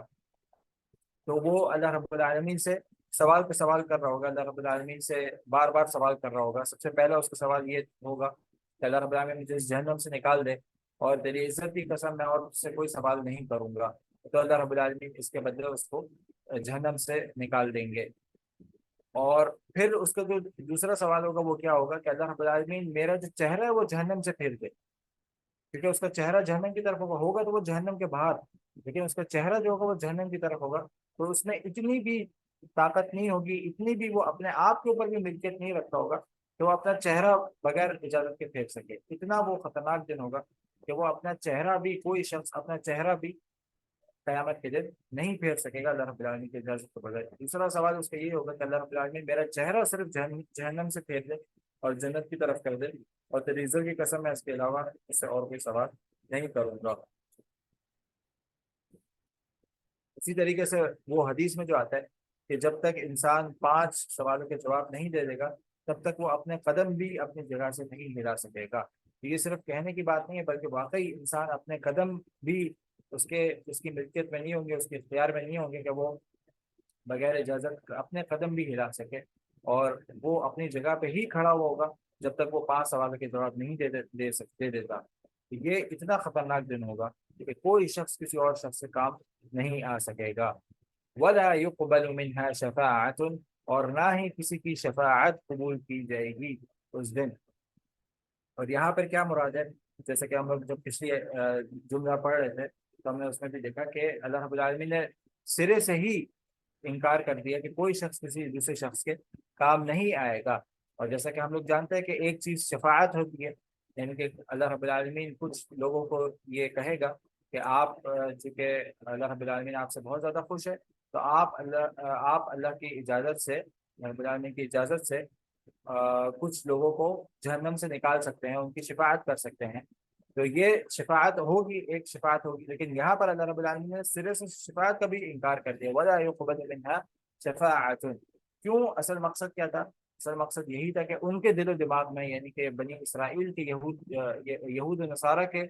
تو وہ اللہ رب العالمین سے سوال پہ سوال کر رہا ہوگا، اللہ رب العالمین سے بار بار سوال کر رہا ہوگا۔ سب سے پہلا اس کا سوال یہ ہوگا کہ اللہ رب العالمین مجھے اس جہنم سے نکال دے، اور تیری عزت کی قسم میں اور اس سے کوئی سوال نہیں کروں گا، تو اللہ رب العالمین اس کے بدلے اس کو جہنم سے نکال دیں گے۔ اور پھر اس کا جو دوسرا سوال ہوگا وہ کیا ہوگا کہ اللہ رب العالمین میرا جو چہرہ ہے وہ جہنم سے پھیر دے، کیونکہ اس کا چہرہ جہنم کی طرف ہوگا تو وہ جہنم کے باہر، لیکن اس کا چہرہ جو ہوگا وہ جہنم کی طرف ہوگا، تو اس میں اتنی بھی طاقت نہیں ہوگی، اتنی بھی وہ اپنے آپ کے اوپر بھی ملکیت نہیں رکھتا ہوگا کہ وہ اپنا چہرہ بغیر اجازت کے پھینک سکے۔ اتنا وہ خطرناک دن ہوگا کہ وہ اپنا چہرہ بھی، کوئی شخص اپنا چہرہ بھی قیامت کے دن نہیں پھیر سکے گا اللہ رب العالمین کی اجازت کے بغیر۔ دوسرا سوال اس کا یہ ہوگا کہ اللہ رب العالمین میرا چہرہ صرف جہنم سے پھیر دے اور جنت کی طرف کر دے، اور تیری عزت کی قسم میں اس کے علاوہ اس سے اور کوئی سوال نہیں کروں گا۔ اسی طریقے سے وہ حدیث میں جو آتا ہے کہ جب تک انسان 5 سوالوں کے جواب نہیں دے دے گا تب تک وہ اپنے قدم بھی اپنی جگہ سے نہیں ہلا سکے گا۔ تو یہ صرف کہنے کی بات نہیں ہے، بلکہ واقعی انسان اپنے قدم بھی اس کی ملکیت میں نہیں ہوں گے، اس کے اختیار میں نہیں ہوں گے کہ وہ بغیر اجازت اپنے قدم بھی ہلا سکے، اور وہ اپنی جگہ پہ ہی کھڑا ہوا ہوگا جب تک وہ 5 سوالوں کے جواب نہیں دے دیتا۔ یہ اتنا خطرناک دن ہوگا کہ کوئی شخص کسی اور شخص سے کام نہیں آ سکے گا۔ ولا يقبل منها شفاعت، اور نہ ہی کسی کی شفاعت قبول کی جائے گی اس دن۔ اور یہاں پر کیا مراد ہے؟ جیسے کہ ہم لوگ جب پچھلی جملہ پڑھ رہے تھے تو ہم نے اس میں بھی دیکھا کہ اللہ رب العالمین نے سرے سے ہی انکار کر دیا کہ کوئی شخص کسی دوسرے شخص کے کام نہیں آئے گا۔ اور جیسا کہ ہم لوگ جانتے ہیں کہ ایک چیز شفاعت ہوتی ہے، یعنی کہ اللہ رب العالمین کچھ لوگوں کو یہ کہے گا کہ آپ چونکہ اللہ رب العالمین آپ سے بہت زیادہ خوش ہے، تو آپ اللہ کی اجازت سے، رب العالمین کی اجازت سے کچھ لوگوں کو جہنم سے نکال سکتے ہیں، ان کی شفاعت کر سکتے ہیں۔ تو یہ شفاعت ہوگی، ایک شفاعت ہوگی، لیکن یہاں پر اللہ رب العالمین نے سرے سے شفاعت کا بھی انکار کر دیا، ولا يقبل منها شفاعت۔ کیوں؟ اصل مقصد کیا تھا؟ اصل مقصد یہی تھا کہ ان کے دل و دماغ میں، یعنی کہ بنی اسرائیل کے یہود و نصارہ کے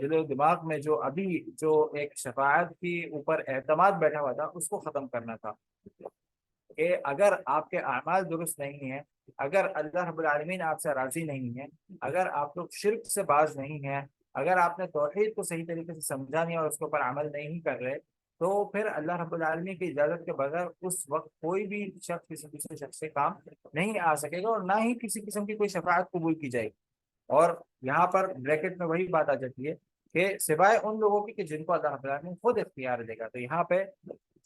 دل و دماغ میں جو ابھی جو ایک شفاعت کی اوپر اعتماد بیٹھا ہوا تھا اس کو ختم کرنا تھا، کہ اگر آپ کے اعمال درست نہیں ہیں، اگر اللہ رب العالمین آپ سے راضی نہیں ہے، اگر آپ لوگ شرک سے باز نہیں ہیں، اگر آپ نے توحید کو صحیح طریقے سے سمجھا نہیں اور اس کے اوپر عمل نہیں کر رہے، تو پھر اللہ رب العالمین کی اجازت کے بغیر اس وقت کوئی بھی شخص کسی دوسرے شخص سے کام نہیں آ سکے گا، اور نہ ہی کسی قسم کی کوئی شفاعت قبول کی جائے گی۔ اور یہاں پر بریکٹ میں وہی بات آ جاتی ہے کہ سوائے ان لوگوں کی کہ جن کو اللہ رب العالمین خود اختیار دے گا۔ تو یہاں پہ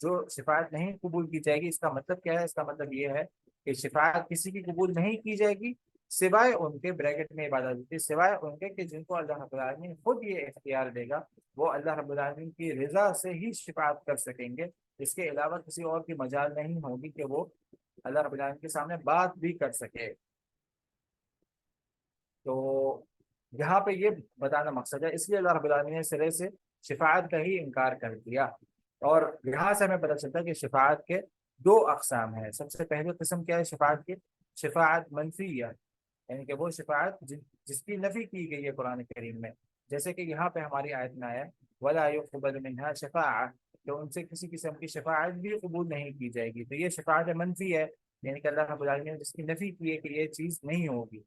جو شفاعت نہیں قبول کی جائے گی، اس کا مطلب کیا ہے؟ اس کا مطلب یہ ہے کہ شفاعت کسی کی قبول نہیں کی جائے گی سوائے ان کے، بریکٹ میں عبادت ہوتی ہے، سوائے ان کے کہ جن کو اللہ رب العالمین خود یہ اختیار دے گا، وہ اللہ رب العالمین کی رضا سے ہی شفاعت کر سکیں گے۔ اس کے علاوہ کسی اور کی مجال نہیں ہوگی کہ وہ اللہ رب العالمین کے سامنے بات بھی کر سکے۔ تو یہاں پہ یہ بتانا مقصد ہے، اس لیے اللہ رب العالمین نے سرے سے شفاعت کا ہی انکار کر دیا۔ اور یہاں سے ہمیں پتہ چلتا ہے کہ شفاعت کے 2 اقسام ہیں۔ سب سے پہلی قسم کیا ہے شفاعت کی؟ شفاعت منفیہ، یعنی کہ وہ شفاعت جس کی نفی کی گئی ہے قرآن کریم میں، جیسے کہ یہاں پہ ہماری آیت میں آیا ولا يقبل منها شفاعت، تو ان سے کسی قسم کی شفاعت بھی قبول نہیں کی جائے گی۔ تو یہ شفاعت منفی ہے، یعنی کہ اللہ رب العالمین نے جس کی نفی کی ہے کہ یہ چیز نہیں ہوگی۔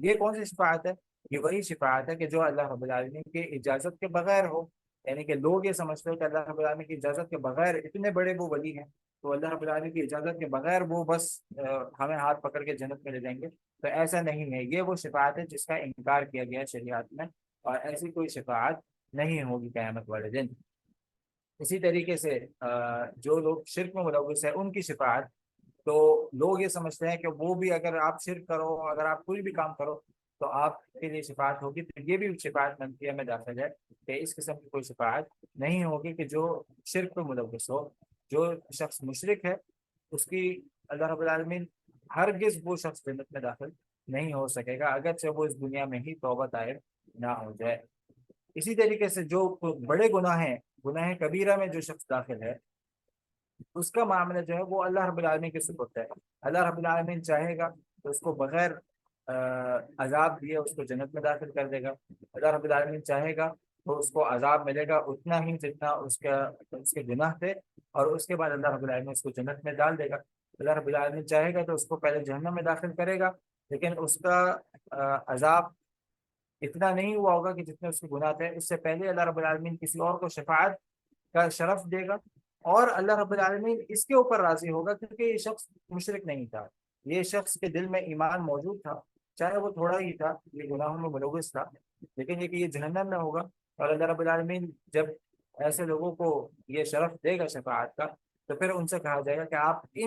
یہ کون سی شفاعت ہے؟ یہ وہی شفاعت ہے کہ جو اللہ رب العالمین کے اجازت کے بغیر ہو، یعنی کہ لوگ یہ سمجھتے ہیں کہ اللہ رب العالمین کی اجازت کے بغیر، اتنے بڑے وہ ولی ہیں تو اللہ رب العالمین کی اجازت کے بغیر وہ بس ہمیں ہاتھ پکڑ کے جنت میں لے جائیں گے، تو ایسا نہیں ہے۔ یہ وہ شفاعت ہے جس کا انکار کیا گیا ہے شریعت میں، اور ایسی کوئی شفاعت نہیں ہوگی قیامت والے دن۔ اسی طریقے سے جو لوگ شرک میں ملوث ہیں ان کی شفاعت، تو لوگ یہ سمجھتے ہیں کہ وہ بھی اگر آپ شرک کرو، اگر آپ کوئی بھی کام کرو تو آپ کے لیے شفاعت ہوگی، تو یہ بھی شفاعت منفیہ میں داخل ہے کہ اس قسم کی کوئی شفاعت نہیں ہوگی کہ جو شرک پہ ملوث ہو۔ جو شخص مشرک ہے اس کی اللہ رب العالمین ہرگز وہ شخص جنت میں داخل نہیں ہو سکے گا، اگرچہ وہ اس دنیا میں ہی توبہ طائب نہ ہو جائے۔ اسی طریقے سے جو بڑے گناہ ہیں، گناہ کبیرہ میں جو شخص داخل ہے، اس کا معاملہ جو ہے وہ اللہ رب العالمین کے سپرد ہے۔ اللہ رب العالمین چاہے گا تو اس کو بغیر عذاب دیے اس کو جنت میں داخل کر دے گا۔ اللہ رب العالمین چاہے گا تو اس کو عذاب ملے گا اتنا ہی جتنا اس کے گناہ تھے، اور اس کے بعد اللہ رب العالمین اس کو جنت میں ڈال دے گا۔ اللہ رب العالمین چاہے گا تو اس کو پہلے جہنم میں داخل کرے گا، لیکن اس کا عذاب اتنا نہیں ہوا ہوگا کہ جتنے اس کے گناہ تھے۔ اس سے پہلے اللہ رب العالمین کسی اور کو شفاعت کا شرف دے گا، اور اللہ رب العالمین اس کے اوپر راضی ہوگا کیونکہ یہ شخص مشرک نہیں تھا، یہ شخص کے دل میں ایمان موجود تھا، چاہے وہ تھوڑا ہی تھا، یہ گناہوں میں ملوث تھا، لیکن یہ کہ یہ جہنم میں ہوگا۔ اور اللہ رب العالمین جب ایسے لوگوں کو یہ شرف دے گا شفاعت کا، تو پھر ان سے کہا جائے گا کہ آپ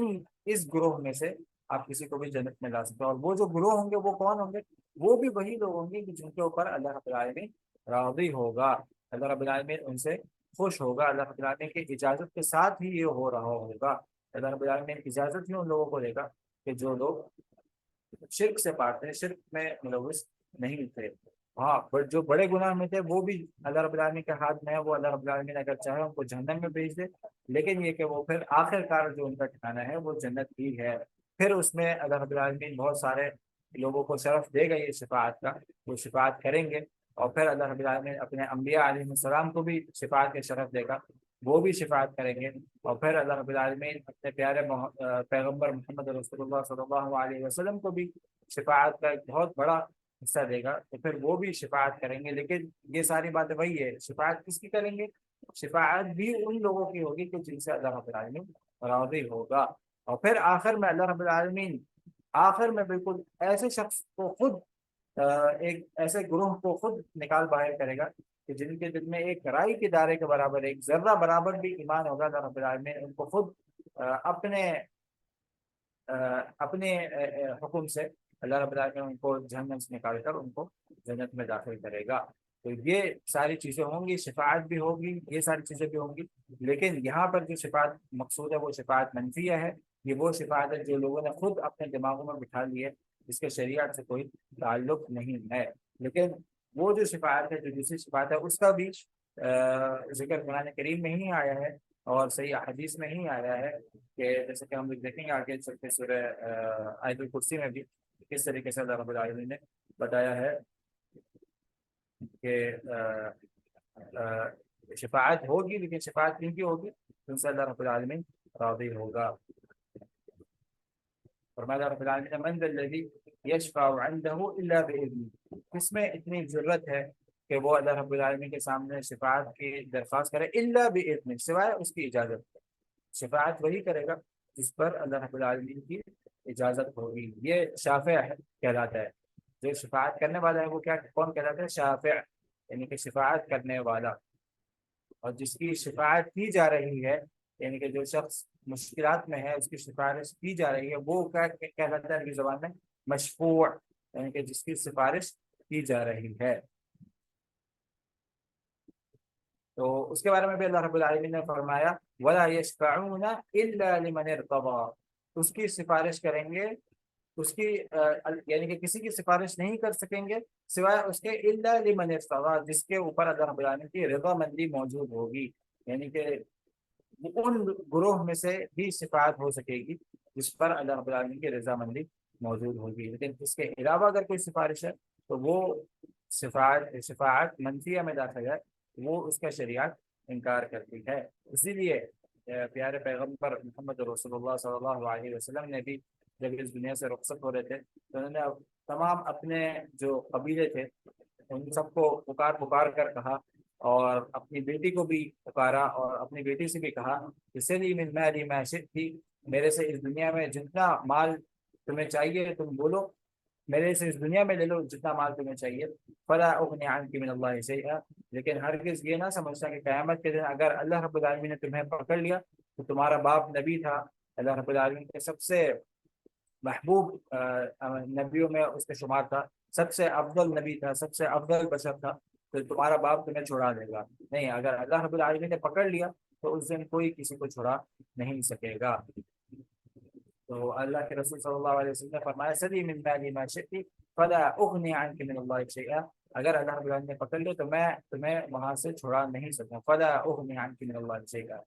اس گروہ میں سے آپ کسی کو بھی جنت میں لا سکتے ہیں۔ اور وہ جو گروہ ہوں گے وہ کون ہوں گے؟ وہ بھی وہی لوگ ہوں گے کہ جن کے اوپر اللہ رب العالمین راضی ہوگا، اللہ رب العالمین ان سے خوش ہوگا، اللہ رب العالمین کی اجازت کے ساتھ ہی یہ ہو رہا ہوگا۔ اللہ رب العالمین اجازت ہی ان لوگوں کو دے گا کہ جو لوگ شرک سے پاک تھے، شرک میں ملوث نہیں تھے۔ ہاں، جو بڑے گناہ میں تھے وہ بھی اللہ رب العالمین کے ہاتھ میں ہے، وہ اللہ رب العالمین اگر چاہے ان کو جہنم میں بھیج دے، لیکن یہ کہ وہ پھر آخر کار جو ان کا ٹھکانہ ہے وہ جنت ہی ہے۔ پھر اس میں اللہ رب العالمین بہت سارے لوگوں کو شرف دے گا یہ شفاعت کا، وہ شفاعت کریں گے، اور پھر اللہ رب العالمین اپنے انبیاء علیہ السلام کو بھی شفاعت کے شرف دے گا، وہ بھی شفاعت کریں گے، اور پھر اللہ رب العالمین اپنے پیارے پیغمبر محمد رسول اللہ صلی اللہ علیہ وسلم کو بھی شفاعت کا ایک بہت بڑا حصہ دے گا، تو پھر وہ بھی شفاعت کریں گے۔ لیکن یہ ساری باتیں وہی ہے، شفاعت کس کی کریں گے؟ شفاعت بھی ان لوگوں کی ہوگی کہ جن سے اللہ رب العالمین راضی ہوگا۔ اور پھر آخر میں اللہ رب العالمین آخر میں بالکل ایسے شخص کو خود ایک ایسے گروہ کو خود نکال باہر کرے گا کہ جن کے دل میں ایک رائی کے دائرے کے برابر، ایک ذرہ برابر بھی ایمان ہوگا، اللہ رب العالمین ان کو خود اپنے حکم سے اللہ رب العالمین ان کو جہنم سے نکال کر ان کو جنت میں داخل کرے گا۔ تو یہ ساری چیزیں ہوں گی، شفاعت بھی ہوگی، یہ ساری چیزیں بھی ہوں گی، لیکن یہاں پر جو شفاعت مقصود ہے وہ شفاعت منفیہ ہے۔ یہ وہ شفاعت ہے جو لوگوں نے خود اپنے دماغوں میں بٹھا لی ہے، جس کے شریعت سے کوئی تعلق نہیں ہے۔ لیکن وہ جو شفاعت ہے، جو دوسری شفاعت ہے، اس کا بھی ذکر قرآن کریم میں ہی آیا ہے اور صحیح حدیث میں ہی آیا ہے، کہ جیسے کہ ہم لوگ دیکھیں گے آگے چل کے سورہ آیت الکرسی میں بھی کس طریقے سے اللہ رب العالمین نے بتایا ہے کہ شفاعت ہوگی، لیکن شفاعت کن کی ہوگی؟ ان سے اللہ رب العالمین راضی ہوگا۔ فرمایا رب العالمین من ذا الذی یشفع عنده الا باذنہ، کس میں اتنی ضرورت ہے کہ وہ اللہ رب العالمین کے سامنے شفاعت کی درخواست کرے، الا باذنہ، سوائے اس کی اجازت۔ شفاعت وہی کرے گا جس پر اللہ رب العالمین کی اجازت ہوگی۔ یہ شافع کہلاتا ہے، جو شفاعت کرنے والا ہے وہ کون کہلاتا ہے؟ شافع، یعنی کہ شفاعت کرنے والا۔ اور جس کی شفاعت کی جا رہی ہے، یعنی کہ جو شخص مشکلات میں ہے اس کی سفارش کی جا رہی ہے، وہ کیا کہلاتا ہے عربی زبان میں؟ مشفوع، یعنی کہ جس کی سفارش کی جا رہی ہے۔ تو اس کے بارے میں بھی اللہ رب العالمین نے فرمایا وَلَا يَشْفَعُونَ إِلَّا لِمَنِ ارْتَضَىٰ، اس کی سفارش کریں گے، اس کی یعنی کہ کسی کی سفارش نہیں کر سکیں گے سوائے اس کے الا لمن ارتضیٰ، جس کے اوپر اللہ رب العالمین کی رضا مندی موجود ہوگی، یعنی کہ ان گروہ میں سے بھی شفاعت ہو سکے گی جس پر اللہ رب العالمین کی رضا مندی موجود ہوگی۔ لیکن اس کے علاوہ اگر کوئی سفارش ہے تو وہ شفاعت منفیہ میں داخل ہے، وہ اس کا شریعت انکار کرتی ہے۔ اسی لیے پیارے پیغمبر محمد رسول اللہ صلی اللہ علیہ وسلم نے بھی جب اس دنیا سے رخصت ہو رہے تھے تو انہوں نے تمام اپنے جو قبیلے تھے ان سب کو پکار پکار کر کہا، اور اپنی بیٹی کو بھی پکارا اور اپنی بیٹی سے بھی کہا کہ سلی من مالی ما شئتی، میرے سے اس دنیا میں جتنا مال تمہیں چاہیے تم بولو، میرے سے اس دنیا میں لے لو جتنا مال تمہیں چاہیے، فلا اغنی عنک من اللہ شیئا، لیکن ہرگز یہ نہ سمجھتا کہ قیامت کے دن اگر اللہ رب العالمین نے تمہیں پکڑ لیا تو تمہارا باپ نبی تھا، اللہ رب العالمین کے سب سے محبوب نبیوں میں اس کا شمار تھا، سب سے افضل نبی تھا، سب سے افضل بشر تھا، تو تمہارا باپ تمہیں چھڑا دے گا نہیں، اگر اللہ رب العالمین نے پکڑ لیا تو اس دن کوئی کسی کو چھڑا نہیں سکے گا۔ تو اللہ کے رسول صلی اللہ علیہ وسلم نے فرمایا سلی من مالی ما شئتی فلا اغنی عنک من اللہ شیئا، اگر اللہ رب العالمین نے پکڑ لیا تو میں تمہیں وہاں سے چھڑا نہیں سکتا، فلا اغنی عنک من اللہ شیئا۔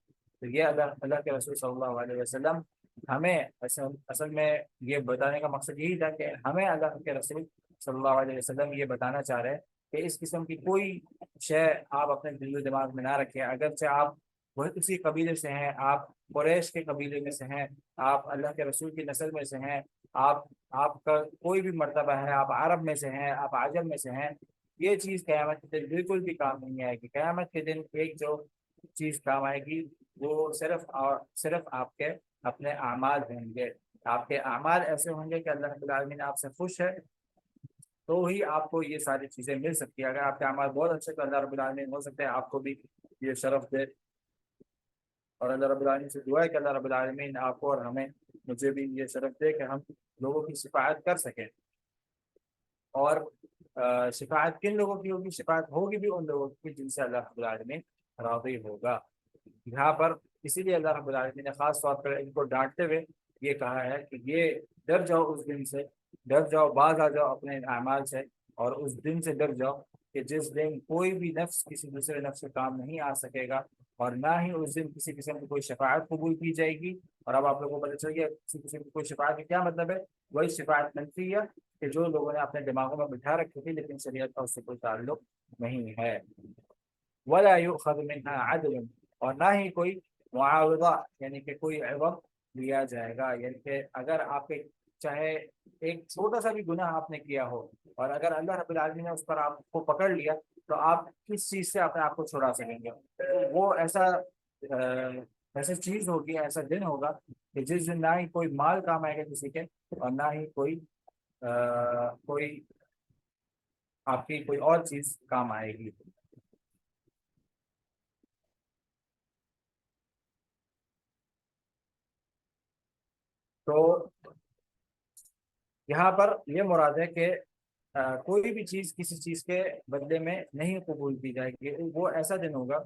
تو یہ اللہ اللہ کے رسول صلی اللہ علیہ وسلم ہمیں اصل میں یہ بتانے کا مقصد یہی تھا کہ ہمیں اللہ کے رسول صلی اللہ علیہ وسلم یہ بتانا چاہ رہے ہیں کہ اس قسم کی کوئی شے آپ اپنے دل و دماغ میں نہ رکھیں، اگرچہ آپ وہ اسی قبیلے سے ہیں، آپ قریش کے قبیلے میں سے ہیں، آپ اللہ کے رسول کی نسل میں سے ہیں، آپ آپ کا کوئی بھی مرتبہ ہے، آپ عرب میں سے ہیں، آپ عجم میں سے ہیں، یہ چیز قیامت کے دن بالکل بھی کام نہیں آئے گی۔ قیامت کے دن ایک جو چیز کام آئے گی وہ صرف اور صرف آپ کے اپنے اعمال ہوں گے۔ آپ کے اعمال ایسے ہوں گے کہ اللہ رب العالمین آپ سے خوش ہے تو ہی آپ کو یہ ساری چیزیں مل سکتی ہے۔ اگر آپ کے اعمال بہت اچھے تو اللہ رب العالمین ہو سکتے ہیں آپ کو بھی یہ شرف دے، اور اللہ رب العالمین سے دعا ہے کہ اللہ رب العالمین آپ کو اور ہمیں مجھے بھی یہ شرف دے کہ ہم لوگوں کی شفاعت کر سکیں۔ اور شفاعت کن لوگوں کی ہوگی؟ شفاعت ہوگی بھی ان لوگوں کی جن سے اللہ رب العالمین راضی ہوگا۔ یہاں پر اسی لیے اللہ رب العالمین نے خاص طور پر ان کو ڈانٹتے ہوئے یہ کہا ہے کہ یہ ڈر جاؤ اس دن سے، ڈر جاؤ، باز آ جاؤ اپنے اعمال سے، اور اس دن سے ڈر جاؤ کہ جس دن کوئی بھی نفس کسی دوسرے نفس سے کام نہیں آ سکے گا، اور نہ ہی اس دن کسی قسم کی کوئی شفاعت قبول کی جائے گی۔ اور اب آپ لوگوں کو پتہ چل گیا کسی قسم کی کوئی شفاعت کا کیا مطلب ہے، وہی شفاعت منفی ہے کہ جو لوگوں نے اپنے دماغوں میں بٹھا رکھی تھی لیکن شریعت کا اس سے کوئی تعلق نہیں ہے۔ ولا يؤخذ منها عدل، اور نہ ہی کوئی معاوضہ یعنی کہ کوئی عوض لیا جائے گا، یعنی کہ اگر آپ کے چاہے ایک چھوٹا سا بھی گناہ آپ نے کیا ہو اور اگر اللہ رب العالمین نے اس پر آپ کو پکڑ لیا تو آپ کس چیز سے اپنے آپ کو چھڑا سکیں گے؟ وہ ایسا چیز ہوگی، ایسا دن ہوگا کہ جس دن نہ ہی کوئی مال کام آئے گا کسی کے، اور نہ ہی کوئی آپ کی کوئی اور چیز کام آئے گی۔ تو یہاں پر یہ مراد ہے کہ کوئی بھی چیز کسی چیز کے بدلے میں نہیں قبول کی جائے گی۔ وہ ایسا دن ہوگا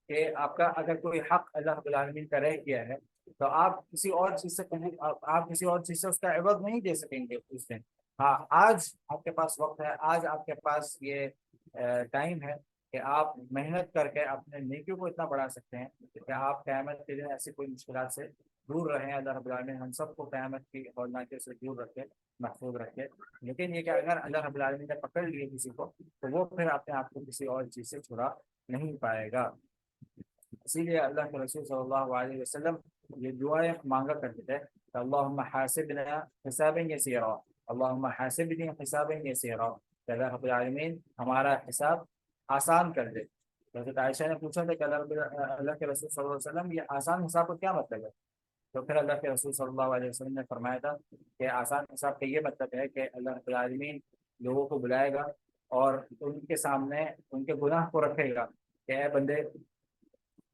کہ آپ کا اگر کوئی حق اللہ رب العالمین کا رہ گیا ہے تو آپ کسی اور چیز سے قبول آپ کسی اور چیز سے اس کا عوض نہیں دے سکیں گے اس دن۔ ہاں، آج آپ کے پاس وقت ہے، آج آپ کے پاس یہ ٹائم ہے کہ آپ محنت کر کے اپنے نیکیوں کو اتنا بڑھا سکتے ہیں کہ آپ قیامت کے دن ایسی کوئی مشکلات سے دور رہیں۔ اللہ رب العالمین ہم سب کو قیامت کی ہولناکیوں سے دور رکھے، محفوظ رکھے۔ لیکن یہ کہ اگر اللہ رب العالمین نے پکڑ لیے کسی کو تو وہ پھر اپنے آپ کو کسی اور چیز سے چھڑا نہیں پائے گا۔ اسی لیے اللہ کے رسول صلی اللہ علیہ وسلم یہ دعائیں مانگا کرتے تھے کہ اللہم حاسبنا حسابا یسیرا، اللہم حاسبنی حسابا یسیرا، کہ اللہ رب العالمین ہمارا حساب آسان کر دے۔ حضرت عائشہ نے پوچھا تھا کہ اللہ کے رسول صلی اللہ علیہ وسلم یہ آسان حساب کا کیا مطلب ہے؟ تو پھر اللہ کے رسول صلی اللہ علیہ وسلم نے فرمایا تھا کہ آسان حساب کا یہ مطلب ہے کہ اللہ رب العالمین لوگوں کو بلائے گا اور ان کے سامنے ان کے گناہ کو رکھے گا کہ اے بندے،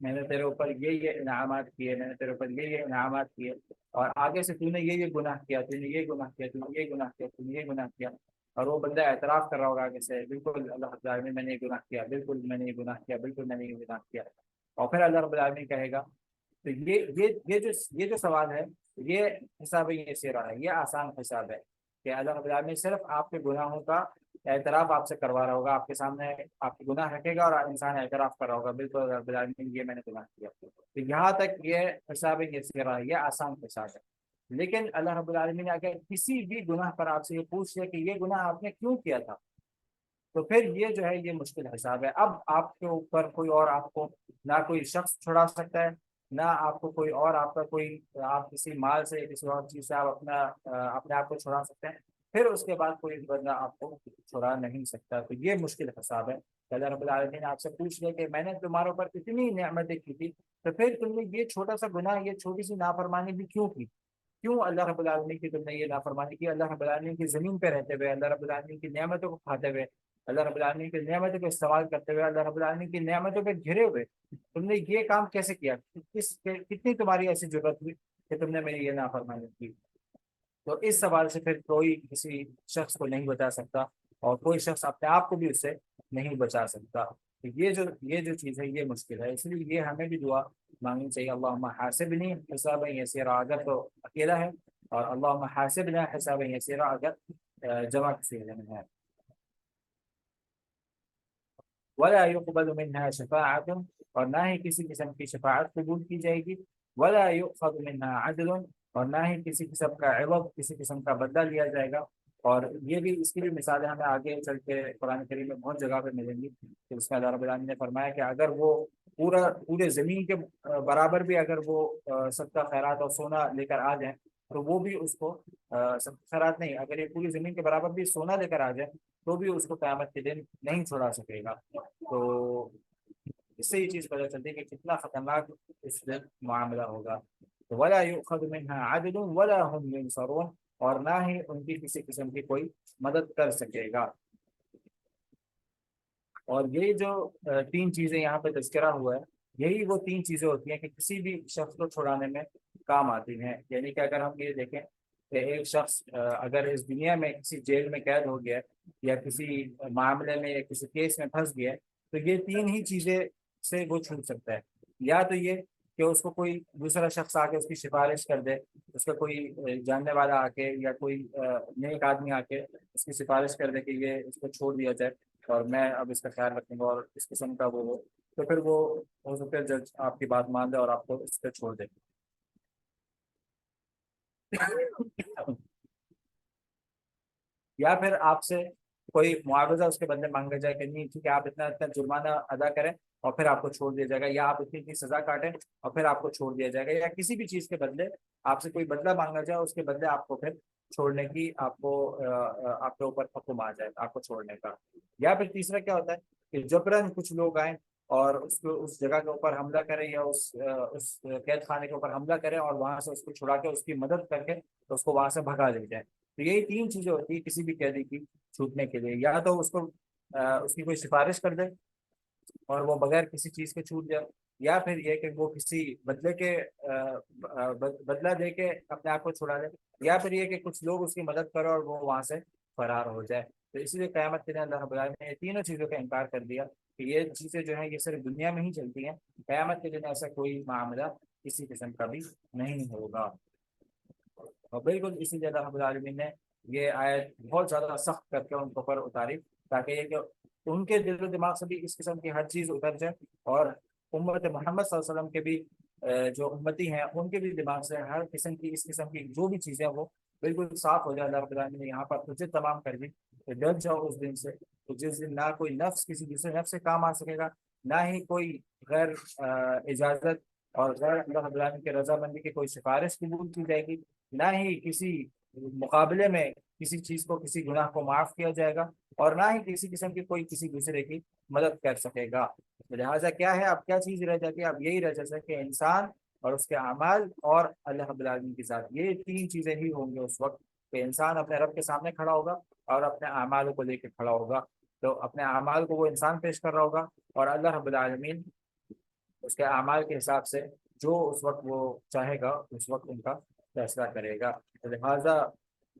میں نے تیرے اوپر یہ انعامات کیے، میں نے تیرے اوپر یہ انعامات کیے، اور آگے سے تو نے یہ گناہ کیا، تو نے یہ گناہ کیا، تو نے یہ گناہ کیا، تو نے یہ گناہ کیا، اور وہ بندہ اعتراف کر رہا ہوگا آگے سے، بالکل اللہ رب العالمین میں نے یہ گناہ کیا، بالکل میں نے یہ گناہ کیا، بالکل میں نے یہ گناہ کیا۔ اور پھر اللہ رب العالمین کہے گا تو یہ جو سوال ہے یہ حساب یہ سیرا ہے، یہ آسان حساب ہے کہ اللہ رب العالمین صرف آپ کے گناہوں کا اعتراف آپ سے کروا رہا ہوگا، آپ کے سامنے آپ کے گناہ رکھے گا اور انسان اعتراف کر رہا ہوگا، بالکل رب العالمین یہ میں نے گناہ کیا۔ تو یہاں تک یہ حساب یسیرا ہے، یہ آسان حساب ہے۔ لیکن اللہ رب العالمین اگر کسی بھی گناہ پر آپ سے یہ پوچھ لے کہ یہ گناہ آپ نے کیوں کیا تھا تو پھر یہ جو ہے یہ مشکل حساب ہے۔ اب آپ کے اوپر کوئی اور آپ کو نہ کوئی شخص چھڑا سکتا ہے، نہ آپ کو کوئی اور آپ کا کوئی آپ کسی مال سے کسی اور چیز سے آپ اپنے آپ کو چھڑا سکتے ہیں، پھر اس کے بعد کوئی بندہ آپ کو چھڑا نہیں سکتا۔ تو یہ مشکل حساب ہے کہ اللہ رب العالمین آپ سے پوچھ لے کہ میں نے تمہارے اوپر اتنی نعمتیں کی تھی تو پھر تم نے یہ چھوٹا سا گناہ، یہ چھوٹی سی نافرمانی بھی کیوں کی؟ کیوں اللہ رب العالمین کی تم نے یہ نافرمانی کی؟ اللہ رب العالمین کی زمین پہ رہتے ہوئے، اللہ رب العالمین کی نعمتوں کو کھاتے ہوئے، اللہ رب العالمین کی نعمتوں کو استعمال کرتے ہوئے، اللہ رب العالمین کی نعمتوں پہ گھرے ہوئے تم نے یہ کام کیسے کیا؟ کتنی تمہاری ایسی ضرورت ہوئی کہ تم نے میری یہ نافرمانی کی؟ تو اس سوال سے پھر کوئی کسی شخص کو نہیں بچا سکتا اور کوئی شخص اپنے آپ کو بھی اس سے نہیں بچا سکتا۔ تو یہ جو چیز ہے یہ مشکل ہے، اس لیے یہ ہمیں بھی دعا مانگنی چاہیے، اللہم حاسبنی حسابا یسیرا اگر تو اکیلا ہے، اور اللہم حاسبنا حسابا یسیرا اگر جمع کسی میں ہے۔ ولا يقبل منها شفاعة اور نہ ہی کسی قسم کی شفاعت قبول کی جائے گی، ولا یؤخذ منها عدل، اور نہ ہی کسی قسم کا عوض، کسی قسم کا بدلہ لیا جائے گا۔ اور یہ بھی، اس کی بھی مثالیں ہمیں آگے چل کے قرآن کریم میں بہت جگہ پہ ملیں گی کہ اس میں اللہ رب العالمین نے فرمایا کہ اگر وہ پورے زمین کے برابر بھی اگر وہ صدقہ خیرات اور سونا لے کر آ جائیں تو وہ بھی اس کو صدقہ خیرات نہیں، اگر یہ پوری زمین کے برابر بھی سونا لے کر آ جائے تو بھی اس کو قیامت کے دن نہیں چھوڑا سکے گا۔ تو اس سے یہ چیز پتہ چلتی ہے کہ کتنا خطرناک اس دن معاملہ ہوگا۔ ولا يؤخذ منها عدل ولا هم ينصرون، اور نہ ہی ان کی کسی قسم کی کوئی مدد کر سکے گا۔ اور یہ جو تین چیزیں یہاں پہ تذکرہ ہوا ہے، یہی وہ تین چیزیں ہوتی ہیں کہ کسی بھی شخص کو چھڑانے میں کام آتی ہیں۔ یعنی کہ اگر ہم یہ دیکھیں کہ ایک شخص اگر اس دنیا میں کسی جیل میں قید ہو گیا یا کسی معاملے میں یا کسی کیس میں پھنس گیا تو یہ تین ہی چیزیں سے وہ چھوٹ سکتا ہے۔ یا تو یہ کہ اس کو کوئی دوسرا شخص آ کے اس کی سفارش کر دے، اس کا کوئی جاننے والا آ کے یا کوئی نیک آدمی آ کے اس کی سفارش کر دے کہ یہ اس کو چھوڑ دیا جائے اور میں اب اس کا خیال رکھوں گا، اور اس قسم کا وہ ہو تو پھر وہ ہو سکتا ہے جج آپ کی بات مان دے اور آپ کو اس پہ چھوڑ دے۔ یا پھر آپ سے کوئی معاوضہ اس کے بدلے مانگا جائے کہ نہیں ٹھیک ہے آپ اتنا اتنا جرمانہ ادا کریں اور پھر آپ کو چھوڑ دیا جائے گا، یا آپ اتنی اتنی سزا کاٹیں اور پھر آپ کو چھوڑ دیا جائے گا، یا کسی بھی چیز کے بدلے آپ سے کوئی بدلہ مانگا جائے اس کے بدلے آپ کو پھر چھوڑنے کی آپ کو آپ کے اوپر حکم آ جائے آپ کو چھوڑنے کا۔ یا پھر تیسرا کیا ہوتا ہے کہ جبرن کچھ لوگ آئیں اور اس جگہ کے اوپر حملہ کریں یا اس قید خانے کے اوپر حملہ کریں اور وہاں سے اس کو چھڑا کے اس کی مدد کر کے تو اس کو وہاں سے بھگا لے جائے۔ تو یہی تین چیزیں ہوتی ہیں کسی بھی قیدی کی چھوٹنے کے لیے، یا تو اس کو اس کی کوئی سفارش کر دے اور وہ بغیر کسی چیز کے چھوٹ جائے، یا پھر یہ کہ وہ کسی بدلے کے بدلہ دے کے اپنے آپ کو چھڑا لے، یا پھر یہ کہ کچھ لوگ اس کی مدد کرے اور وہ وہاں سے فرار ہو جائے۔ تو اسی لیے قیامت کے دن اللہ رب العالمین نے یہ تینوں چیزوں کا انکار کر دیا کہ یہ چیزیں جو ہیں یہ صرف دنیا میں ہی چلتی ہیں، قیامت کے دن ایسا کوئی معاملہ کسی قسم کا بھی نہیں ہوگا۔ اور بالکل اسی لیے اللہ رب العالمین نے یہ آیت بہت زیادہ سخت کر کے ان کو پر اتاری تاکہ یہ کہ ان کے دل و دماغ سے بھی اس قسم کی ہر چیز اتر جائے، اور امت محمد صلی اللہ علیہ وسلم کے بھی جو امتی ہیں ان کے بھی دماغ سے ہر قسم کی اس قسم کی جو بھی چیزیں وہ بالکل صاف ہو جائے۔ اللہ رب العالمین نے یہاں پر تجھے تمام کر دی کہ ڈر جاؤ اس دن سے، تو جس دن نہ کوئی نفس کسی دوسرے نفس سے کام آ سکے گا، نہ ہی کوئی غیر اجازت اور غیر اللہ رب العالمین کے رضامندی کی کوئی سفارش قبول کی جائے گی، نہ ہی کسی مقابلے میں کسی چیز کو کسی گناہ کو معاف کیا جائے گا، اور نہ ہی کسی قسم کی کوئی کسی دوسرے کی مدد کر سکے گا۔ لہٰذا کیا ہے اب کیا چیز رہ جاتی ہے؟ اب یہی رہ جاتا ہے کہ انسان اور اس کے اعمال اور اللہ رب العالمین کی ذات، یہ تین چیزیں ہی ہوں گے اس وقت کہ انسان اپنے رب کے سامنے کھڑا ہوگا اور اپنے اعمال کو لے کے کھڑا ہوگا۔ تو اپنے اعمال کو وہ انسان پیش کر رہا ہوگا اور اللہ رب العالمین اس کے اعمال کے حساب سے جو اس وقت وہ چاہے گا اس وقت ان کا فیصلہ کرے گا۔ لہٰذا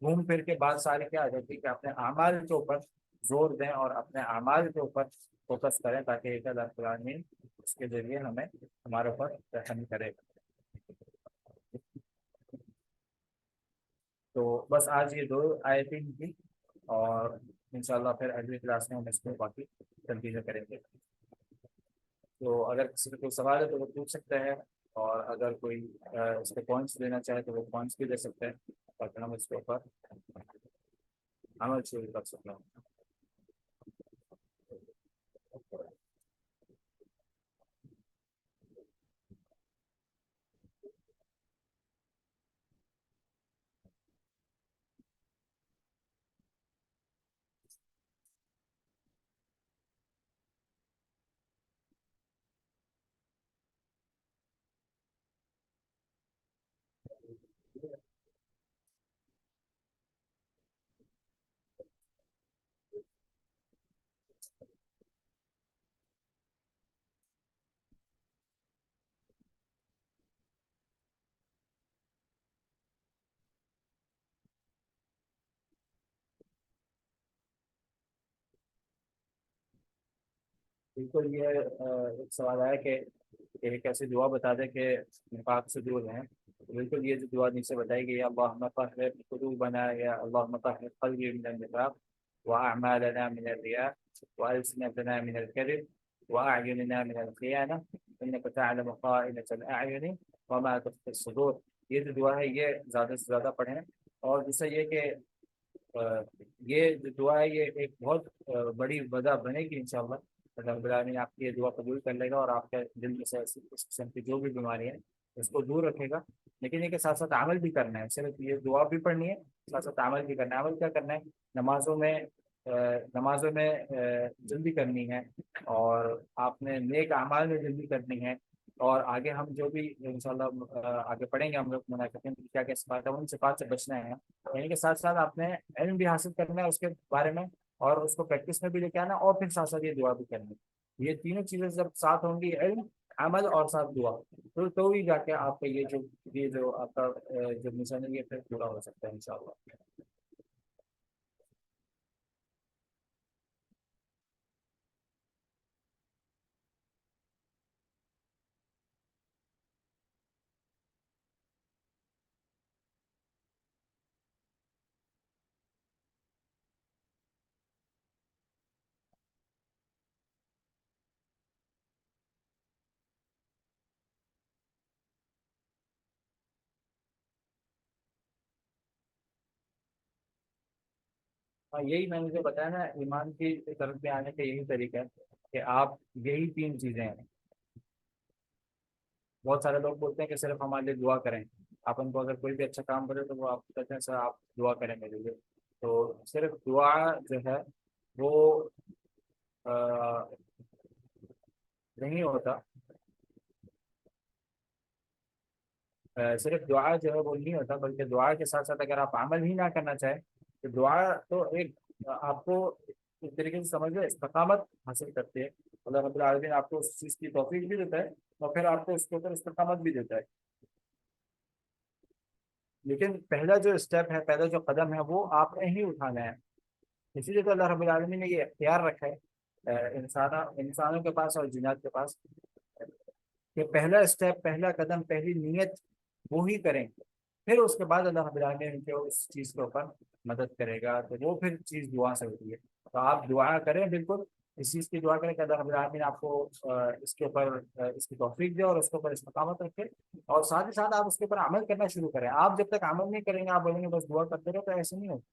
گھوم پھر کے بعد سارے کیا آ جاتی ہے کہ اپنے اعمال کے اوپر زور دیں اور اپنے اعمال کے اوپر فوکس کریں تاکہ ایک اللہ رب العالمین اس کے ذریعے ہمیں ہمارے اوپر رحم کرے۔ تو بس آج یہ دو آیتیں ہی تھی، اور انشاءاللہ پھر اگلی کلاس میں ہم اس کو باقی تنقید کریں گے۔ تو اگر کسی کا کوئی سوال ہے تو وہ پوچھ سکتے ہیں، اور اگر کوئی اس کے پوائنٹس لینا چاہے تو وہ پوائنٹس بھی دے سکتے ہیں تاکہ ہم اس کے اوپر عمل شروع کر سکتے ہیں۔ بالکل یہ ایک سوال ہے کہ ایک ایسی دعا بتا دے کہ نفاق سے دور ہیں۔ بالکل یہ جو دعا نیچے بتائی گئی ہے، اللہم طہر قلوبنا یا اللہم طہر قلبی من النفاق واعمالنا من الریاء والسنتنا من الکذب وأعيننا من الخيانة إنك تعلم خائنة الأعين وما تخفي الصدور. یہ جو دعا ہے یہ زیادہ سے زیادہ پڑھیں. اور دوسرا یہ کہ یہ جو دعا ہے یہ ایک بہت بڑی وجہ بنے گی انشاءاللہ. اللہ رب العالمین آپ کی یہ دعا قبول کر لے گا اور آپ کے دل میں سے اس قسم کی جو بھی بیماری ہے اس کو دور رکھے گا. لیکن یہ کہ ساتھ ساتھ عمل بھی کرنا ہے. صرف یہ دعا بھی پڑھنی ہے، ساتھ ساتھ عمل بھی کرنا ہے. عمل کیا کرنا ہے؟ نمازوں میں جلدی کرنی ہے، اور آپ نے نیک اعمال میں جلدی کرنی ہے. اور آگے ہم جو بھی انشاءاللہ آگے پڑھیں گے ہم لوگ منافقین کی کیا کیا صفات ہے، ان صفات سے بچنا ہے. یعنی کہ ساتھ ساتھ آپ نے علم بھی حاصل کرنا ہے اس کے بارے میں، اور اس کو پریکٹس میں بھی لے کے آنا، اور پھر ساتھ ساتھ یہ دعا بھی کرنی ہے. یہ تینوں چیزیں جب ساتھ ہوں گی، علم، عمل اور ساتھ دعا، تو ہی جا کے آپ کا یہ جو آپ کا جو مشن ہے یہ پھر پورا ہو سکتا ہے انشاءاللہ. ہاں، یہی میں نے جو بتایا نا، ایمان کی طرف میں آنے کا یہی طریقہ ہے کہ آپ یہی تین چیزیں ہیں. بہت سارے لوگ بولتے ہیں کہ صرف ہمارے لیے دعا کریں. آپ ان کو اگر کوئی بھی اچھا کام کرے تو وہ آپ کو کہتے ہیں سر آپ دعا کریں میرے لیے. تو صرف دعا جو ہے وہ آ، نہیں ہوتا. صرف دعا جو ہے وہ نہیں ہوتا، بلکہ دعا کے ساتھ ساتھ اگر آپ عمل ہی نہ کرنا چاہیں تو دعا تو ایک آپ کو ایک طریقے سے سمجھ لو استقامت حاصل کرتے ہیں. اللہ رب العالمین آپ کو اس چیز کی توفیق بھی دیتا ہے اور پھر آپ کو اس کے اوپر استقامت بھی دیتا ہے. لیکن پہلا جو اسٹیپ ہے، پہلا جو قدم ہے وہ آپ نے ہی اٹھانا ہے. اسی لیے تو اللہ رب العالمین نے یہ اختیار رکھا ہے انسانوں کے پاس اور جنات کے پاس، کہ پہلا اسٹیپ، پہلا قدم، پہلی نیت وہی کریں. پھر اس کے بعد اللہ رب العالمین کو اس چیز کے اوپر مدد کرے گا، تو وہ پھر چیز دعا سے ہوتی ہے. تو آپ دعا کریں، بالکل اس چیز کی دعا کریں کہ اللہ رب العالمین آپ کو اس کے اوپر اس کی توفیق دے اور اس کے اوپر استقامت رکھے. اور ساتھ ہی ساتھ آپ اس کے اوپر عمل کرنا شروع کریں. آپ جب تک عمل نہیں کریں گے، آپ بولیں گے بس دعا کرتے رہو، تو ایسے نہیں ہوتا.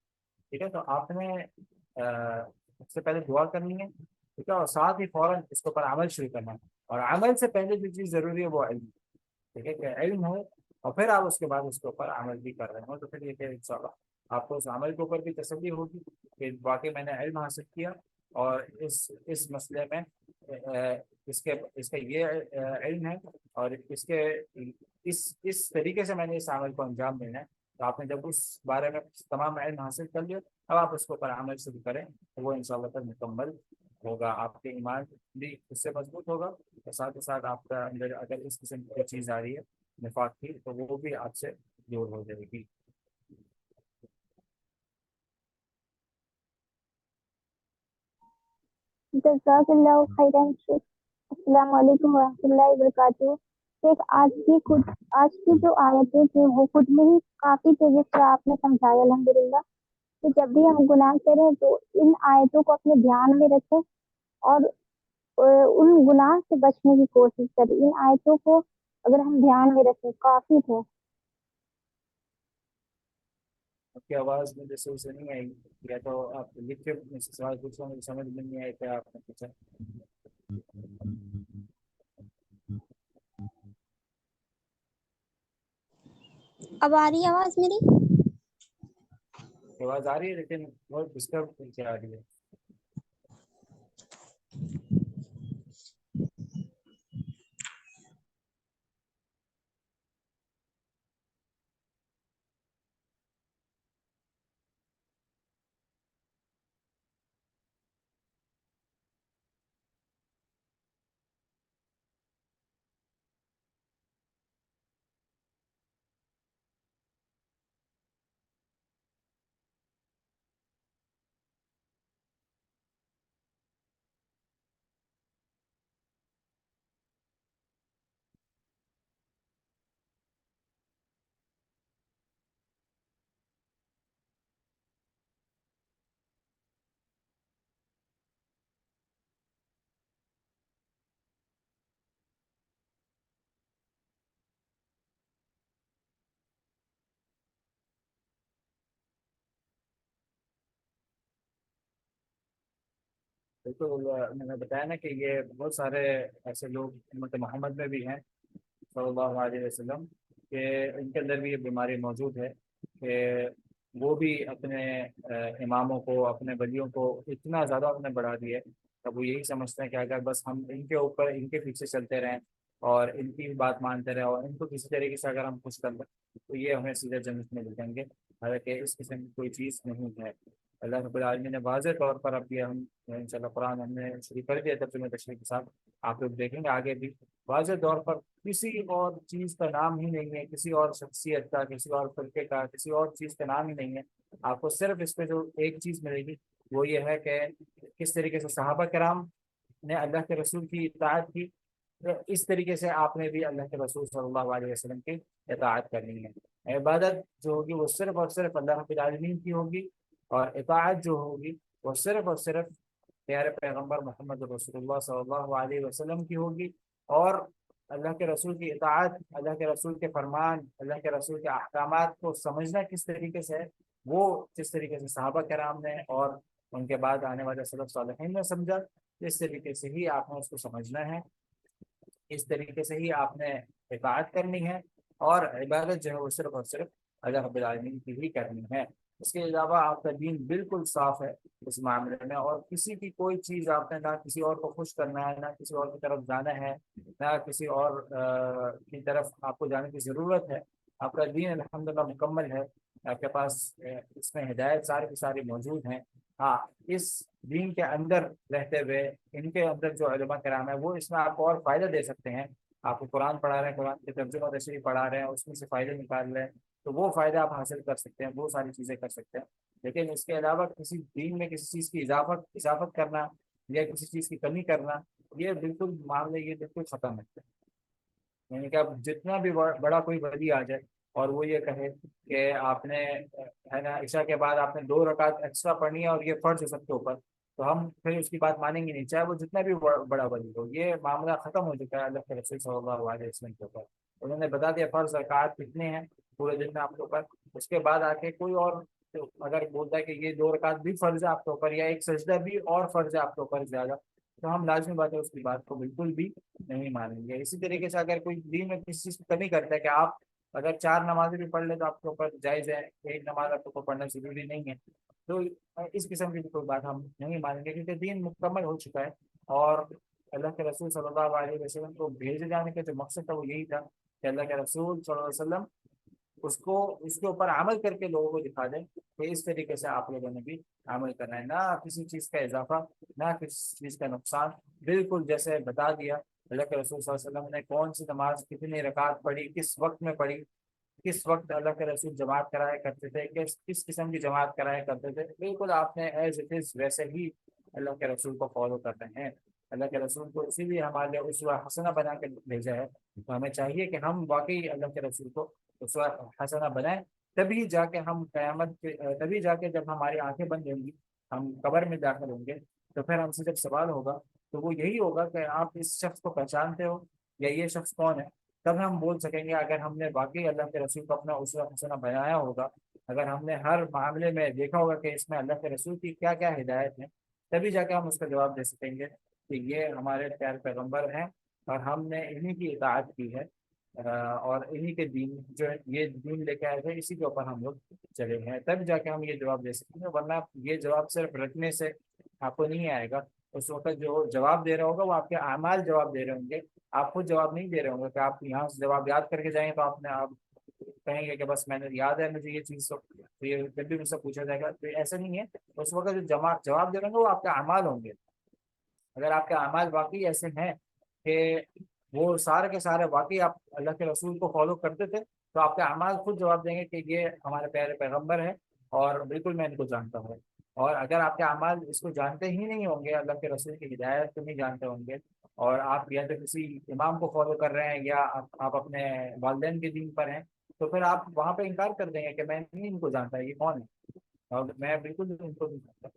ٹھیک ہے، تو آپ نے سب سے پہلے دعا کرنی ہے. ٹھیک ہے، اور ساتھ ہی فوراً اس کے اوپر عمل شروع کرنا ہے. اور عمل سے پہلے جو چیز ضروری ہے وہ علم. ٹھیک ہے، کہ علم ہو اور پھر آپ اس کے بعد اس کے اوپر عمل بھی کر رہے ہو، تو پھر یہ کہ انشاءاللہ آپ کو اس عمل کے اوپر بھی تسلی ہوگی کہ واقعی میں نے علم حاصل کیا، اور اس مسئلے میں اس کا یہ علم ہے، اور اس طریقے سے میں نے اس عمل کو انجام دینا ہے. تو آپ نے جب اس بارے میں تمام علم حاصل کر لیا، اب آپ اس کے اوپر عمل شروع کریں تو وہ انشاءاللہ پھر مکمل ہوگا. آپ کے ایمان بھی اس سے مضبوط ہوگا، اور ساتھ ہی ساتھ آپ کا اندر اگر اس قسم کی چیز آ رہی ہے نفاق کی، تو وہ بھی آپ سے دور ہو جائے گی. جزاک اللہ خیرن شیخ. السلام علیکم ورحمۃ اللہ وبرکاتہ. شیخ، آج کی جو آیتیں تھیں وہ خود میں ہی کافی تیزی سے آپ نے سمجھایا الحمدللہ. کہ جب بھی ہم گناہ کریں تو ان آیتوں کو اپنے دھیان میں رکھیں، اور ان گناہ سے بچنے کی کوشش کریں. ان آیتوں کو اگر ہم دھیان میں رکھیں کافی تھے. آپ کی آواز میں جیسے اسے نہیں آئی، یا تو آپ لکھ کے مجھ سے سوال پوچھو، مجھے سمجھ میں نہیں آیا کیا آپ نے پوچھا. اب آ رہی ہے آواز میری؟ آواز آ رہی ہے لیکن بہت ڈسٹرب سے آ رہی ہے. بالکل میں نے بتایا نا کہ یہ بہت سارے ایسے لوگ امت محمد میں بھی ہیں صلی اللہ علیہ وسلم کہ ان کے اندر بھی یہ بیماری موجود ہے کہ وہ بھی اپنے اماموں کو اپنے ولیوں کو اتنا زیادہ انہیں بڑھا دیا ہے کہ وہ یہی سمجھتے ہیں کہ اگر بس ہم ان کے اوپر ان کے پیچھے چلتے رہیں اور ان کی بات مانتے رہیں اور ان کو کسی طریقے سے اگر ہم خوش کر لیں تو یہ ہمیں سیدھے جنت میں لے جائیں گے، حالانکہ اس قسم کی کوئی چیز نہیں ہے۔ اللہ رب العالمین نے واضح طور پر، اب یہ ہم انشاءاللہ قرآن ہم نے شروع کر دیا ترجمہ تشریح کے ساتھ، آپ لوگ دیکھیں گے آگے بھی واضح طور پر کسی اور چیز کا نام ہی نہیں ہے، کسی اور شخصیت کا، کسی اور فرقے کا، کسی اور چیز کا نام ہی نہیں ہے۔ آپ کو صرف اس پہ جو ایک چیز ملے گی وہ یہ ہے کہ کس طریقے سے صحابہ کرام نے اللہ کے رسول کی اطاعت کی، اس طریقے سے آپ نے بھی اللہ کے رسول صلی اللہ علیہ وسلم کی اطاعت کرنی ہے۔ عبادت جو ہوگی وہ صرف اور صرف اللہ رب العالمین کی ہوگی، اور اطاعت جو ہوگی وہ صرف اور صرف پیارے پیغمبر محمد رسول اللہ صلی اللہ علیہ وسلم کی ہوگی۔ اور اللہ کے رسول کی اطاعت، اللہ کے رسول کے فرمان، اللہ کے رسول کے احکامات کو سمجھنا کس طریقے سے ہے، وہ جس طریقے سے صحابہ کرام نے اور ان کے بعد آنے والے سلف صالحین نے سمجھا، اس طریقے سے ہی آپ نے اس کو سمجھنا ہے، اس طریقے سے ہی آپ نے اطاعت کرنی ہے، اور عبادت جو ہے وہ صرف اور صرف اللہ رب العالمین کی ہی کرنی ہے۔ اس کے علاوہ آپ کا دین بالکل صاف ہے اس معاملے میں، اور کسی کی کوئی چیز آپ نے نہ کسی اور کو خوش کرنا ہے، نہ کسی اور کی طرف جانا ہے، نہ کسی اور کی طرف آپ کو جانے کی ضرورت ہے۔ آپ کا دین الحمدللہ مکمل ہے، آپ کے پاس اس میں ہدایت ساری کی ساری موجود ہیں۔ ہاں، اس دین کے اندر رہتے ہوئے ان کے اندر جو علماء کرام ہے وہ اس میں آپ کو اور فائدہ دے سکتے ہیں۔ آپ کو قرآن پڑھا رہے ہیں، قرآن کے ترجمہ تشریح پڑھا رہے ہیں، اس میں سے فائدے نکال رہے ہیں، تو وہ فائدہ آپ حاصل کر سکتے ہیں، بہت ساری چیزیں کر سکتے ہیں۔ لیکن اس کے علاوہ کسی دین میں کسی چیز کی اضافت کرنا یا کسی چیز کی کمی کرنا، یہ بالکل معاملے یہ بالکل ختم ہے۔ یعنی کہ اب جتنا بھی بڑا کوئی ولی آ جائے اور وہ یہ کہے کہ آپ نے ہے نا عشاء کے بعد آپ نے 2 رکعت ایکسٹرا پڑھنی ہے اور یہ فرض ہے سب کے اوپر، تو ہم پھر اس کی بات مانیں گے نہیں، چاہے وہ جتنا بھی بڑا ولی ہو۔ یہ معاملہ ختم ہو چکا ہے اللہ کے رسول صلی اللہ علیہ وسلم کے اوپر، انہوں نے بتا دیا فرض رکعت کتنے ہیں پورے دن میں آپ کے اوپر۔ اس کے بعد آ کے کوئی اور اگر بولتا ہے کہ یہ 2 رکعت بھی فرض ہے آپ کے اوپر، یا ایک سجدہ بھی اور فرض ہے آپ کے اوپر زیادہ، تو ہم لازمی بات ہے اس کی بات کو بالکل بھی نہیں مانیں گے۔ اسی طریقے سے اگر کوئی دین میں کسی چیز کی کمی کرتا ہے کہ آپ اگر 4 نمازیں بھی پڑھ لیں تو آپ کے اوپر جائز ہے، ایک نماز آپ کو پڑھنا ضروری نہیں ہے، تو اس قسم کی کوئی بات ہم نہیں مانیں گے، کیونکہ دین مکمل ہو چکا ہے۔ اور اللہ کے رسول صلی اللہ علیہ وسلم کو بھیجے جانے کا جو مقصد تھا وہ یہی تھا کہ اللہ کے رسول صلی اللہ علیہ وسلم اس کے اوپر عمل کر کے لوگوں کو دکھا دیں کہ اس طریقے سے آپ لوگوں نے بھی عمل کرنا ہے، نہ کسی چیز کا اضافہ، نہ کسی چیز کا نقصان، بالکل جیسے بتا دیا اللہ کے رسول صلی اللہ علیہ وسلم نے کون سی نماز کتنی رکعت پڑھی، کس وقت میں پڑھی، کس وقت اللہ کے رسول جماعت کرایا کرتے تھے، کس قسم کی جماعت کرایا کرتے تھے، بالکل آپ نے ایز اٹ از ویسے ہی اللہ کے رسول کو فالو کر رہے ہیں۔ اللہ کے رسول کو اسی لیے ہمارے لیے اسوہ حسنہ بنا کے بھیجا ہے، تو ہمیں چاہیے کہ ہم واقعی اللہ کے رسول کو اسوہ حسنہ بنائیں، تبھی جا کے ہم تبھی جا کے جب ہماری آنکھیں بند ہوں گی، ہم قبر میں داخل ہوں گے، تو پھر ہم سے جب سوال ہوگا تو وہ یہی ہوگا کہ آپ اس شخص کو پہچانتے ہو یا یہ شخص کون ہے، تب ہم بول سکیں گے اگر ہم نے واقعی اللہ کے رسول کو اپنا اسوہ حسنہ بنایا ہوگا، اگر ہم نے ہر معاملے میں دیکھا ہوگا کہ اس میں اللہ کے رسول کی کیا کیا ہدایت ہے، تبھی جا کے ہم اس کا جواب دے سکیں گے کہ یہ ہمارے پیارے پیغمبر ہیں اور ہم نے انہی کی اطاعت کی ہے، اور انہی کے دین جو ہے یہ دین لے کے آئے تھے، اسی کے اوپر ہم لوگ چلے ہیں، تب جا کے ہم یہ جواب دے سکیں گے، ورنہ یہ جواب صرف رٹنے سے آپ کو نہیں آئے گا۔ اس وقت جو جواب دے رہا ہوگا وہ آپ کے اعمال جواب دے رہے ہوں گے، آپ خود جواب نہیں دے رہے ہوں گے کہ آپ یہاں سے جواب یاد کر کے جائیں تو آپ کہیں گے کہ بس میں نے یاد ہے مجھے یہ چیز، تو یہ جب بھی مجھ سے پوچھا جائے گا تو ایسا نہیں ہے۔ اس وقت جو جواب دے رہے ہوں گے وہ آپ کے اعمال ہوں گے، اگر آپ کے اعمال واقعی ایسے ہیں کہ وہ سارے کے سارے واقعی آپ اللہ کے رسول کو فالو کرتے تھے، تو آپ کے اعمال خود جواب دیں گے کہ یہ ہمارے پیارے پیغمبر ہیں اور بالکل میں ان کو جانتا ہوں۔ اور اگر آپ کے اعمال اس کو جانتے ہی نہیں ہوں گے، اللہ کے رسول کی ہدایت کو نہیں جانتے ہوں گے، اور آپ یا تو کسی امام کو فالو کر رہے ہیں یا آپ اپنے والدین کے دین پر ہیں، تو پھر آپ وہاں پہ انکار کر دیں گے کہ میں نہیں ان کو جانتا، یہ کون ہے، اور میں بالکل ان کو نہیں جانتا۔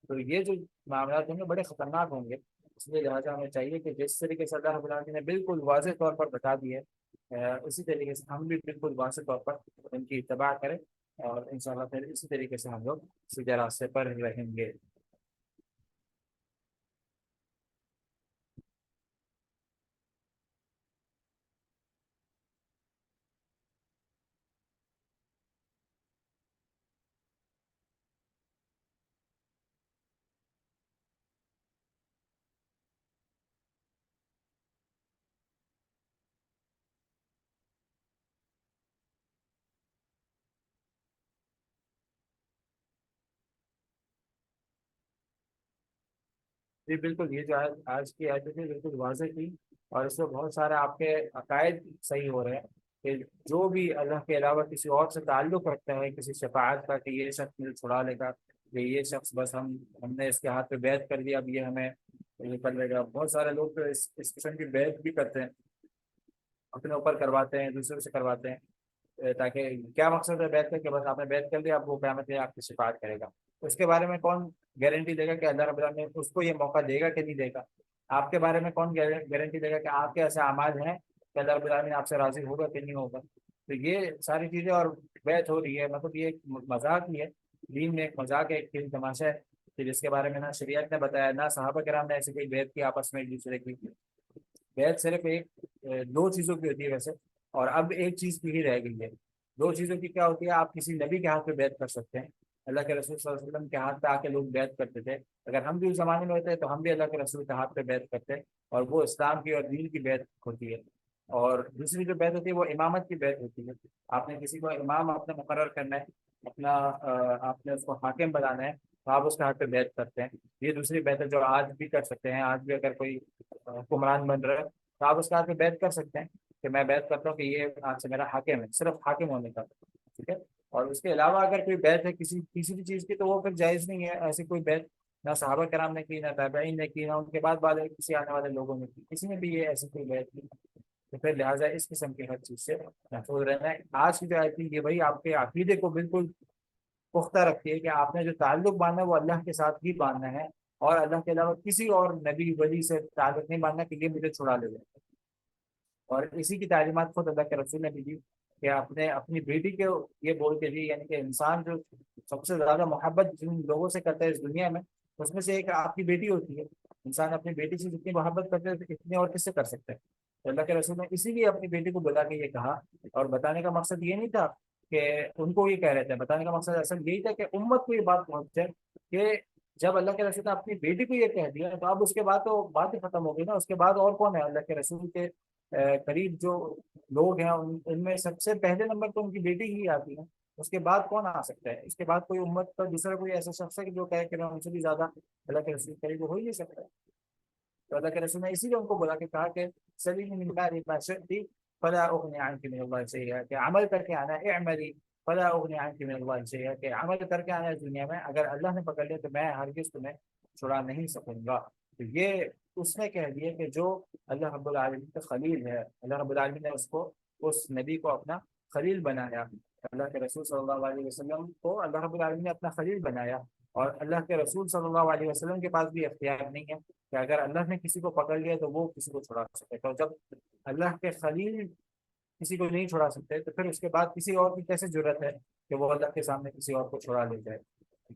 تو یہ جو معاملات ہوں گے بڑے خطرناک ہوں گے، اس لیے لہٰذا ہمیں چاہیے کہ جس طریقے سے اللہ رب العالمین نے بالکل واضح طور پر بتا دی ہے، اسی طریقے سے ہم بھی بالکل واضح طور پر ان کی اتباع کریں، اور انشاءاللہ پھر اسی طریقے سے ہم لوگ سیدھے راستے پر رہیں گے۔ جی بالکل، یہ جو آج کی آیتیں تھی بالکل واضح تھی، اور اس میں بہت سارے آپ کے عقائد صحیح ہو رہے ہیں کہ جو بھی اللہ کے علاوہ کسی اور سے تعلق رکھتا ہے، کسی شفاعت کا کہ یہ شخص مجھے چھڑا لے گا، کہ یہ شخص بس ہم نے اس کے ہاتھ پہ بیعت کر دیا، اب یہ ہمیں یہ کر لے گا. بہت سارے لوگ تو اس قسم کی بیعت بھی کرتے ہیں، اپنے اوپر کرواتے ہیں، دوسروں سے کرواتے ہیں. تاکہ کیا مقصد ہے بیعت کا، کہ بس آپ نے بیعت کر دیا، اب وہ قیامت میں آپ کی شفاعت کرے گا. اس کے بارے میں کون گارنٹی دے گا کہ اللہ رب العالمین اس کو یہ موقع دے گا کہ نہیں دے گا؟ آپ کے بارے میں کون گارنٹی دے گا کہ آپ کے ایسے اعمال ہیں کہ اللہ رب العالمین آپ سے راضی ہوگا کہ نہیں ہوگا؟ تو یہ ساری چیزیں اور بیعت ہو رہی ہے، مطلب یہ ایک مذاق ہی ہے. دین میں ایک مذاق ہے، ایک کھیل تماشا ہے کہ جس کے بارے میں نہ شریعت نے بتایا، نہ صحابہ کرام نے ایسی کوئی بیعت کی آپس میں ایک دوسرے کی. بیعت صرف ایک دو چیزوں کی ہوتی ہے ویسے، اور اب ایک چیز کی ہی رہ گئی ہے. دو چیزوں کی کیا ہوتی ہے؟ آپ کسی نبی کے ہاتھ پہ بیعت کر سکتے ہیں. اللہ کے رسول صلی اللہ علیہ وسلم کے ہاتھ پہ آ کے لوگ بیعت کرتے تھے. اگر ہم بھی اس زمانے میں ہوتے تو ہم بھی اللہ کے رسول کے ہاتھ پہ بیعت کرتے، اور وہ اسلام کی اور دین کی بیعت ہوتی ہے. اور دوسری جو بیعت ہوتی ہے وہ امامت کی بیعت ہوتی ہے. آپ نے کسی کو امام اپنا مقرر کرنا ہے، اپنا آپ نے اس کو حاکم بنانا ہے، تو آپ اس کے ہاتھ پہ بیعت کرتے ہیں. یہ دوسری بیعت ہے جو آج بھی کر سکتے ہیں. آج بھی اگر کوئی حکمران بن رہا ہے تو آپ اس کے ہاتھ پہ بیعت کر سکتے ہیں کہ میں بیعت کرتا ہوں کہ یہ آج سے میرا حاکم ہے، صرف حاکم ہونے کا. ٹھیک ہے. اور اس کے علاوہ اگر کوئی بیعت ہے کسی بھی چیز کی تو وہ پھر جائز نہیں ہے. ایسی کوئی بیعت نہ صحابہ کرام نے کی، نہ تابعین نے کی، نہ ان کے بعد کسی آنے والے لوگوں نے کی. کسی نے بھی یہ ایسی کوئی بیعت کی. تو پھر لہٰذا اس قسم کی ہر چیز سے محفوظ رہنا ہے. آج کی جو آیت تھی یہ بھائی آپ کے عقیدے کو بالکل پختہ رکھتی ہے کہ آپ نے جو تعلق باندھنا ہے وہ اللہ کے ساتھ ہی باندھنا ہے، اور اللہ کے علاوہ کسی اور نبی ولی سے تعلق نہیں باندھنا کہ یہ مجھے چھڑا لے جائے. اور اسی کی تعلیمات خود اللہ کے رسول نے بھی دی کہ آپ نے اپنی بیٹی کو یہ بول کے دی، یعنی کہ انسان جو سب سے زیادہ محبت جن لوگوں سے کرتا ہے اس دنیا میں، اس میں سے ایک آپ کی بیٹی ہوتی ہے. انسان اپنی بیٹی سے جتنی محبت کرتے ہیں اتنی اور کس سے کر سکتے ہیں؟ تو اللہ کے رسول نے اسی لیے اپنی بیٹی کو بلا کے یہ کہا. اور بتانے کا مقصد یہ نہیں تھا کہ ان کو یہ کہہ رہے تھے، بتانے کا مقصد اصل یہی تھا کہ امت کو یہ بات پہنچ جائے کہ جب اللہ کے رسول نے اپنی بیٹی کو یہ کہہ دیا تو اب اس کے بعد تو بات ہی ختم ہو گئی نا. اس کے بعد اور کون ہے اللہ کے رسول کے قریب جو لوگ ہیں ان میں سب سے پہلے نمبر تو ان کی بیٹی ہی آتی ہے. اس کے بعد کون آ سکتا ہے؟ اس کے بعد کوئی امت کا دوسرا کوئی ایسا شخص ہے کہ جو کہے کہ میں ان سے بھی زیادہ اللہ کے رسول قریب ہو ہی نہیں سکتا. تو اللہ کے رسول نے اسی لیے ان کو بلا کے کہا کہ سلیمی من بعد ما شئتی فلا اغنی عنک من اللہ شیئا، کہ عمل کر کے آنا ہے. اعملی فلا اغنی عنک من اللہ شیئا، کہ عمل کر کے آنا ہے دنیا میں. اگر اللہ نے پکڑ لیا تو میں ہرگز تمہیں چھڑا نہیں سکوں گا. تو یہ اس نے کہہ دیا کہ جو اللہ رب العالمین کا خلیل ہے، اللہ رب العالمین نے اس نبی کو اپنا خلیل بنایا. اللہ کے رسول صلی اللہ علیہ وسلم کو اللہ رب العالمین نے اپنا خلیل بنایا. اور اللہ کے رسول صلی اللہ علیہ وسلم کے پاس بھی اختیار نہیں ہے کہ اگر اللہ نے کسی کو پکڑ لیا تو وہ کسی کو چھڑا سکے. تو جب اللہ کے خلیل کسی کو نہیں چھڑا سکتے تو پھر اس کے بعد کسی اور کی کیسے ضرورت ہے کہ وہ اللہ کے سامنے کسی اور کو چھڑا لے جائے؟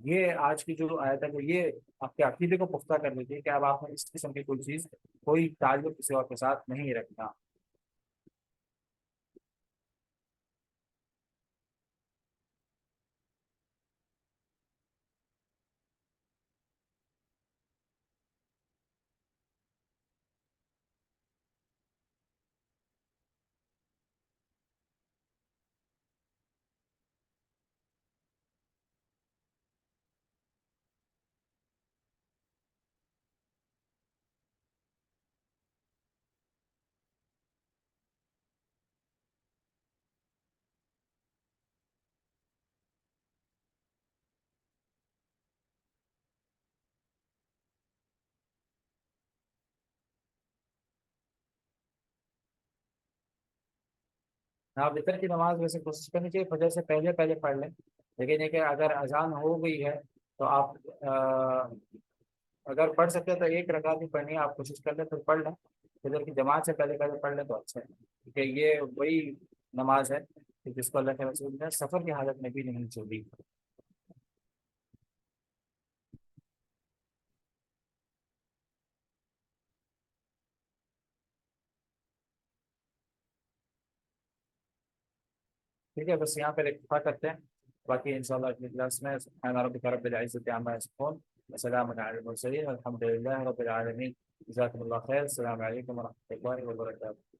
یہ آج کی جو آیت ہے وہ یہ آپ کے عقیدے کو پختہ کر دیتی ہے کہ اب آپ نے اس قسم کی کوئی چیز، کوئی تعلق کسی اور کے ساتھ نہیں رکھنا. آپ وطر کی نماز ویسے کوشش کرنی چاہیے فجر سے پہلے پہلے پڑھ لیں. لیکن یہ کہ اگر اذان ہو گئی ہے تو آپ اگر پڑھ سکتے تو ایک رکعت ہی پڑھنی ہے. آپ کوشش کر لیں پھر پڑھ لیں. فجر کی جماعت سے پہلے پہلے پڑھ لیں تو اچھا ہے، کیونکہ یہ وہی نماز ہے کہ جس کو اللہ کے رسول نے سفر کی حالت میں بھی نہیں چھوڑی. ٹھیک ہے، بس یہاں پہ اتفاق کرتے ہیں. باقی انشاءاللہ اگلی کلاس میں سبحان ربک رب العزت عما یصفون وسلام علی المرسلین والحمد للہ رب العالمین. جزاکم اللہ خیر. السلام علیکم ورحمۃ اللہ وبرکاتہ.